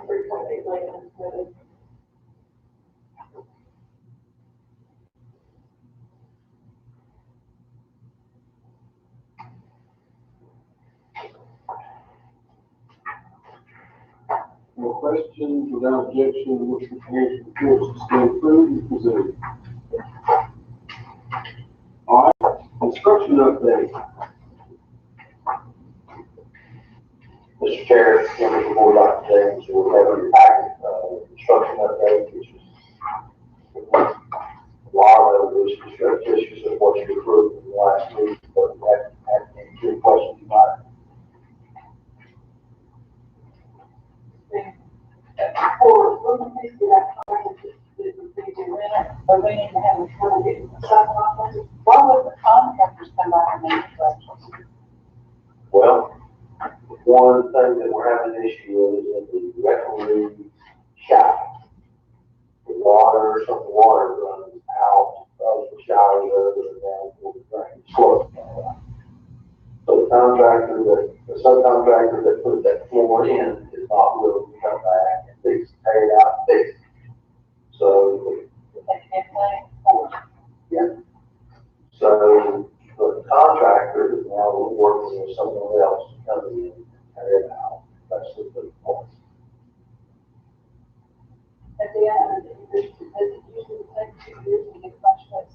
$3.8 million committed. No questions, without objection, which the financial reports to stand approved and presented. All right, instruction update. Mr. Chair, members of the board, Dr. James, will have your packet, construction update, which is a lot of those construction issues of what you approved in the last week, but have any good questions you might. For, let me see that, but we need to have a full bit of stuff on this. Why would the contractors come out and make questions? Well, one thing that we're having an issue with is in the referee shower. The water, some of the water runs out of the shower rather than down to the drain slope. So the subcontractor that put that floor in is not willing to come back and fix, tear it out, and fix it. So, yeah. So the contractor is now working with someone else to come in and tear it out. That's the good point. At the end, does it usually take 2 years to get much less?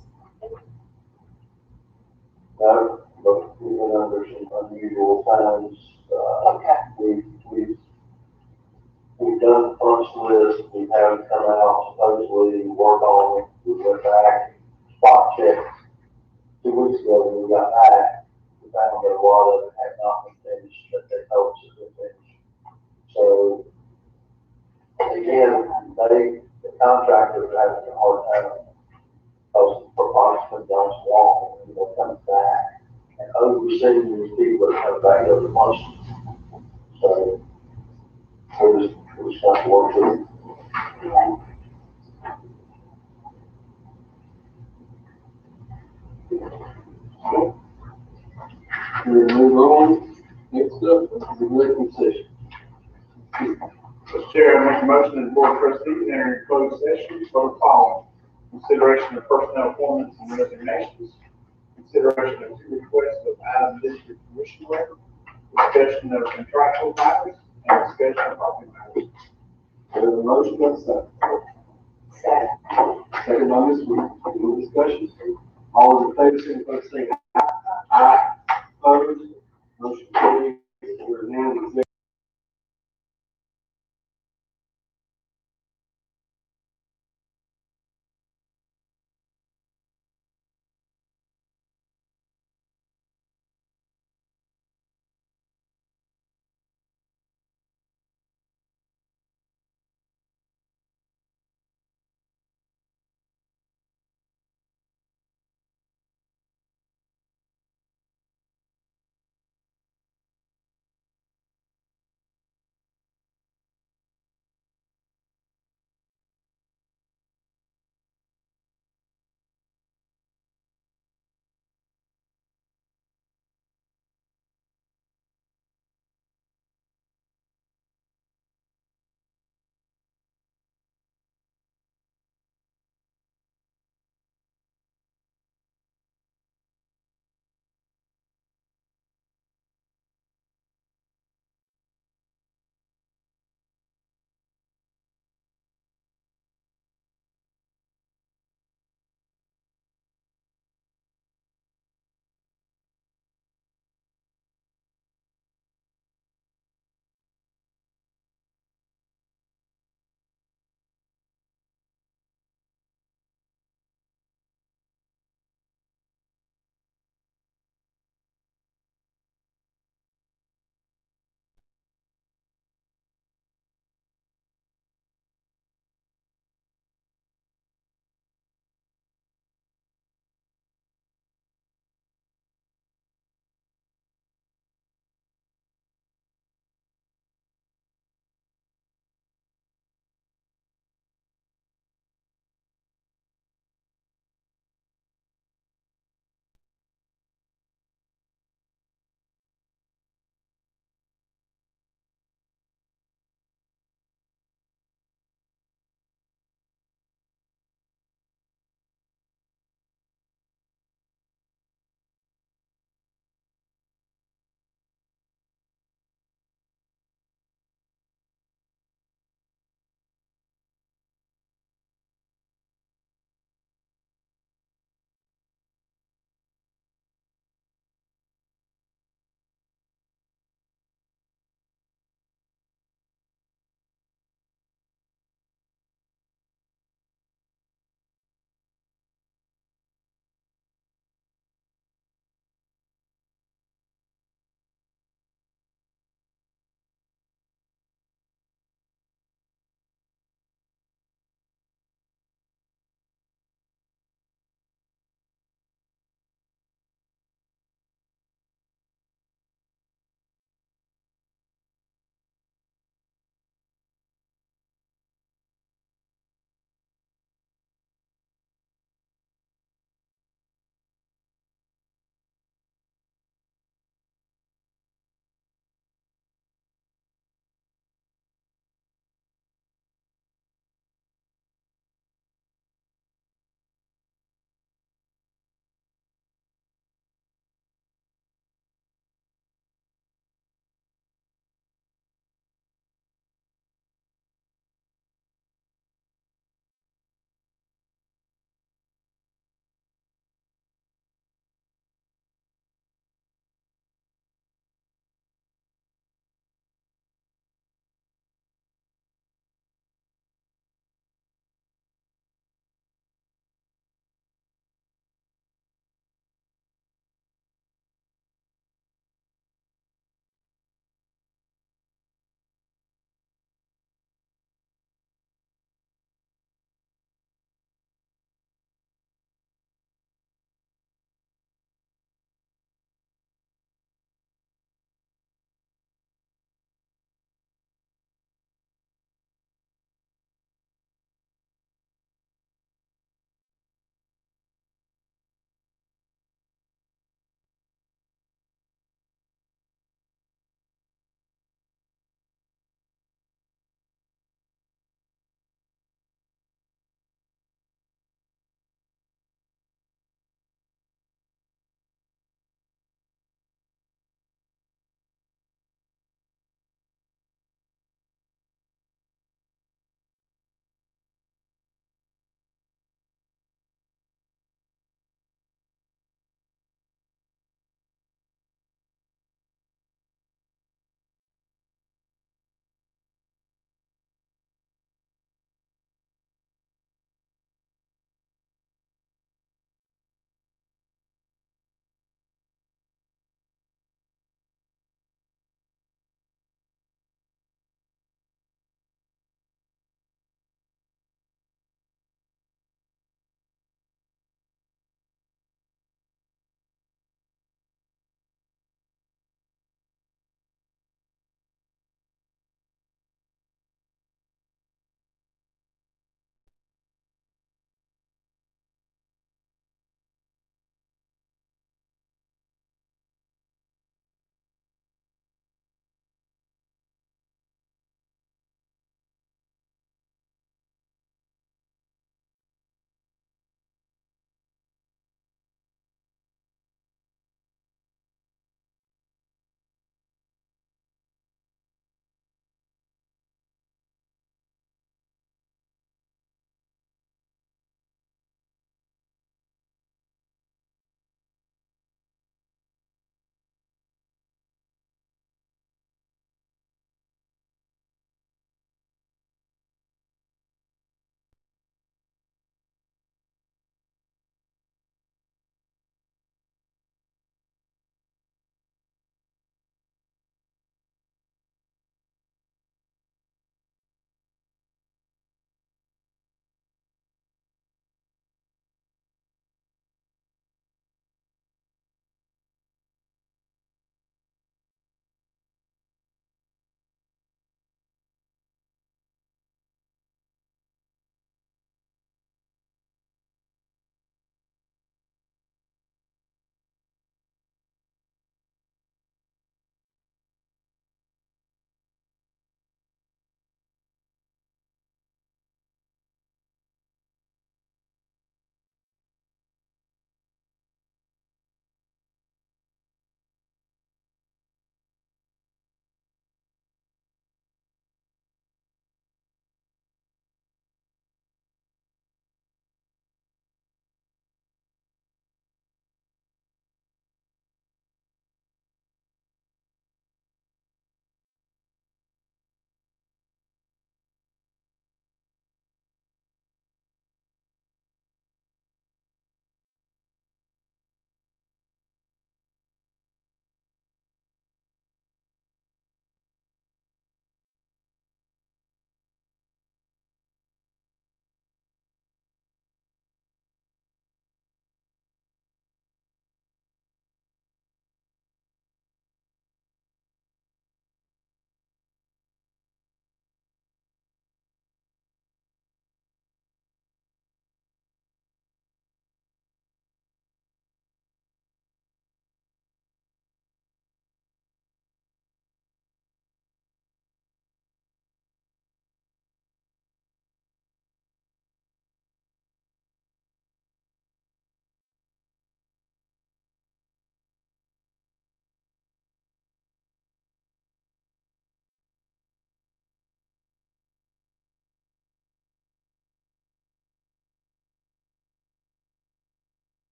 No, but we've been under some unusual times. Okay. We've done punch lists, we've had them come out, supposedly work on it, we went back, spot checked. 2 weeks ago, when we got back, we found that a lot of it had not been finished, that they told us it was finished. So, again, the contractors are having a hard time, because the project's been done so long, and they're coming back, and overseeing these people that come back every month. So, we're just trying to work through it. We'll move on. Next up, the executive session. Mr. Chair, I make a motion that the board of trustees enter into closed session for the following: consideration of personnel appointments and resignations, consideration of 2 requests of Adam District Commissioner, discussion of contractual matters, and discussion of property matters. There's a motion and a second. Second by Ms. Weeks. Any discussion? All in favor, signify by saying aye. Aye. Opposed? Motion carries. We're now in executive.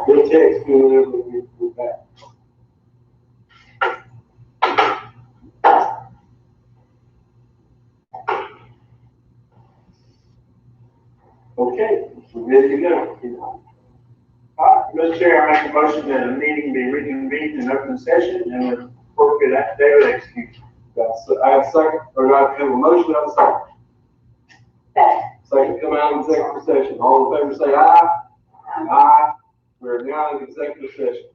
We'll text you whenever we're back. Okay, we're ready to go. Mr. Chair, I make a motion that a meeting be reconvened in open session and with appropriate affidavit executed. I have a second, or I have a motion, I have a second. Second, come out of executive session. All in favor say aye. Aye. We're now in executive session.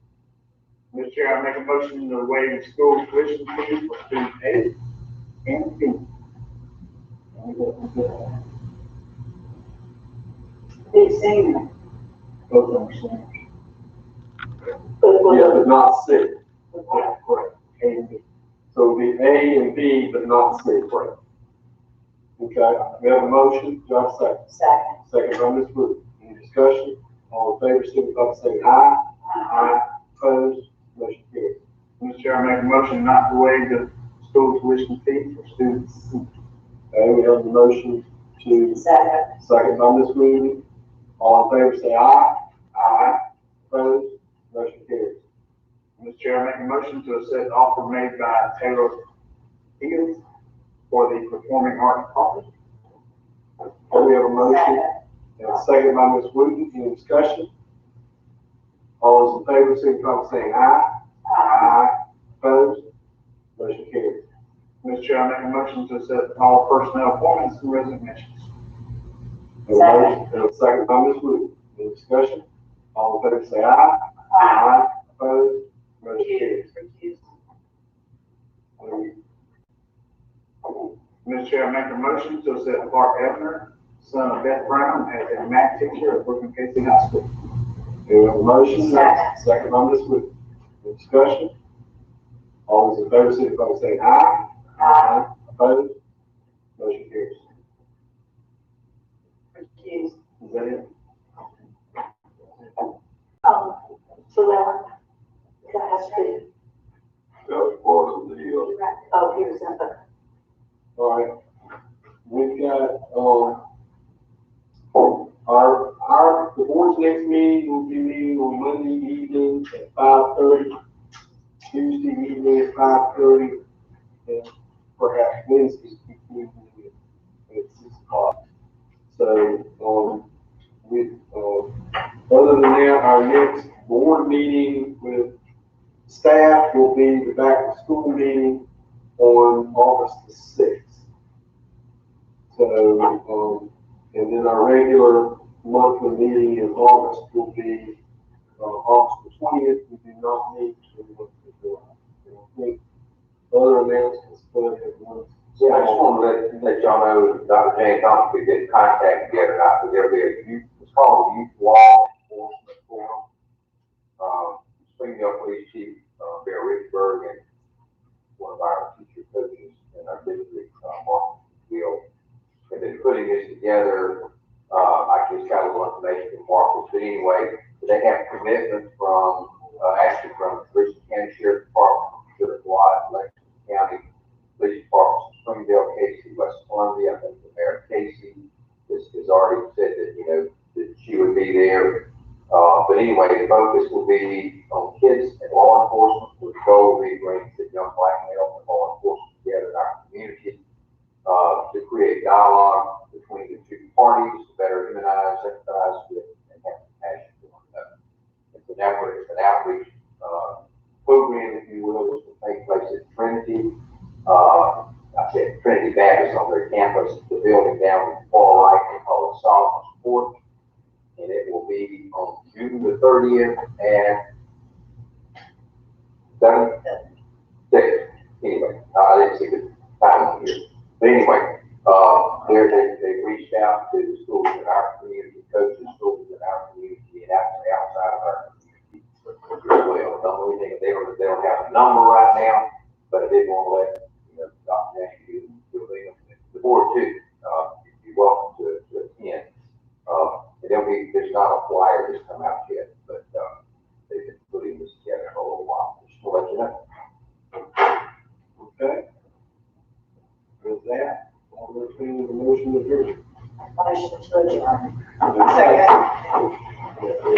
Mr. Chair, I make a motion to waive school tuition fees for student A and B. Big senior. Both of them are seniors. Yeah, but not C. Yeah, correct. A and B. So it'll be A and B, but not C, correct? Okay, we have a motion, do I have a second? Second. Second by Ms. Wood. Any discussion? All in favor, signify by saying aye. Aye. Opposed? Motion carries. Mr. Chair, I make a motion not to waive the school tuition fee for students C. Okay, we have the motion to second by Ms. Wood. All in favor, say aye. Aye. Opposed? Motion carries. Mr. Chair, I make a motion to accept the offer made by Taylor Fields for the Performing Arts College. Okay, we have a motion and a second by Ms. Wooten. Any discussion? All those in favor, signify by saying aye. Aye. Opposed? Motion carries. Mr. Chair, I make a motion to accept all personnel appointments and resignations. We have a motion and a second by Ms. Wooten. Any discussion? All in favor, say aye. Aye. Opposed? Motion carries. Mr. Chair, I make a motion to accept Clark Ebner, son of Beth Brown, as a math teacher at Brooklyn Casey High School. We have a motion, second by Ms. Wood. Any discussion? All those in favor, signify by saying aye. Aye. Opposed? Motion carries. Is that it? So that has to, That was part of the, oh, here's something. All right. We've got, the board's next meeting will be meeting on Monday evening at 5:30, Tuesday evening at 5:30, and perhaps Wednesday evening at 6 o'clock. So, other than that, our next board meeting with staff will be the back to school meeting on August the 6th. So, and then our regular monthly meeting in August will be August the 20th. We do not meet until the month of July. I think other announcements, but everyone's. Yeah, I just want to let y'all know that Dr. Jane Thompson could get in contact together tonight, because there'll be a youth, it's called the Youth Law Enforcement Forum. Springdale Police Chief, Bear Richburg, and one of our teacher coaches in our district, Mark Field, have been putting this together. I just got a little information from Marcus, but anyway, they have commitments from, actually from the Richland County Sheriff's Department, Sheriff Watt, Lexington County Police Department, Springdale, Casey, West Columbia. I think the Mayor Casey has already said that, you know, that she would be there. But anyway, the focus will be on kids and law enforcement, with the goal of bringing the young black males and law enforcement together in our community, to create dialogue between the two parties, to better humanize, empathize with, and have compassion for one another. It's an outreach program, if you will, which will take place at Trinity. I said Trinity Baptist on their campus, the building down in the far right, they call it Solomon's Court. And it will be on June the 30th at 7:06. Anyway, I didn't see the time on here. But anyway, they reached out to the schools in our community, coaches, schools in our community, and actually outside of our community as well. They don't have a number right now, but I did want to let, you know, Dr. Nancy do the board too. You're welcome to attend. There's not a flyer that's come out yet, but they've been putting this together for a little while. Just to let you know. Okay. With that, I'll entertain the motion to adjourn. Motion to adjourn. Second. Yeah.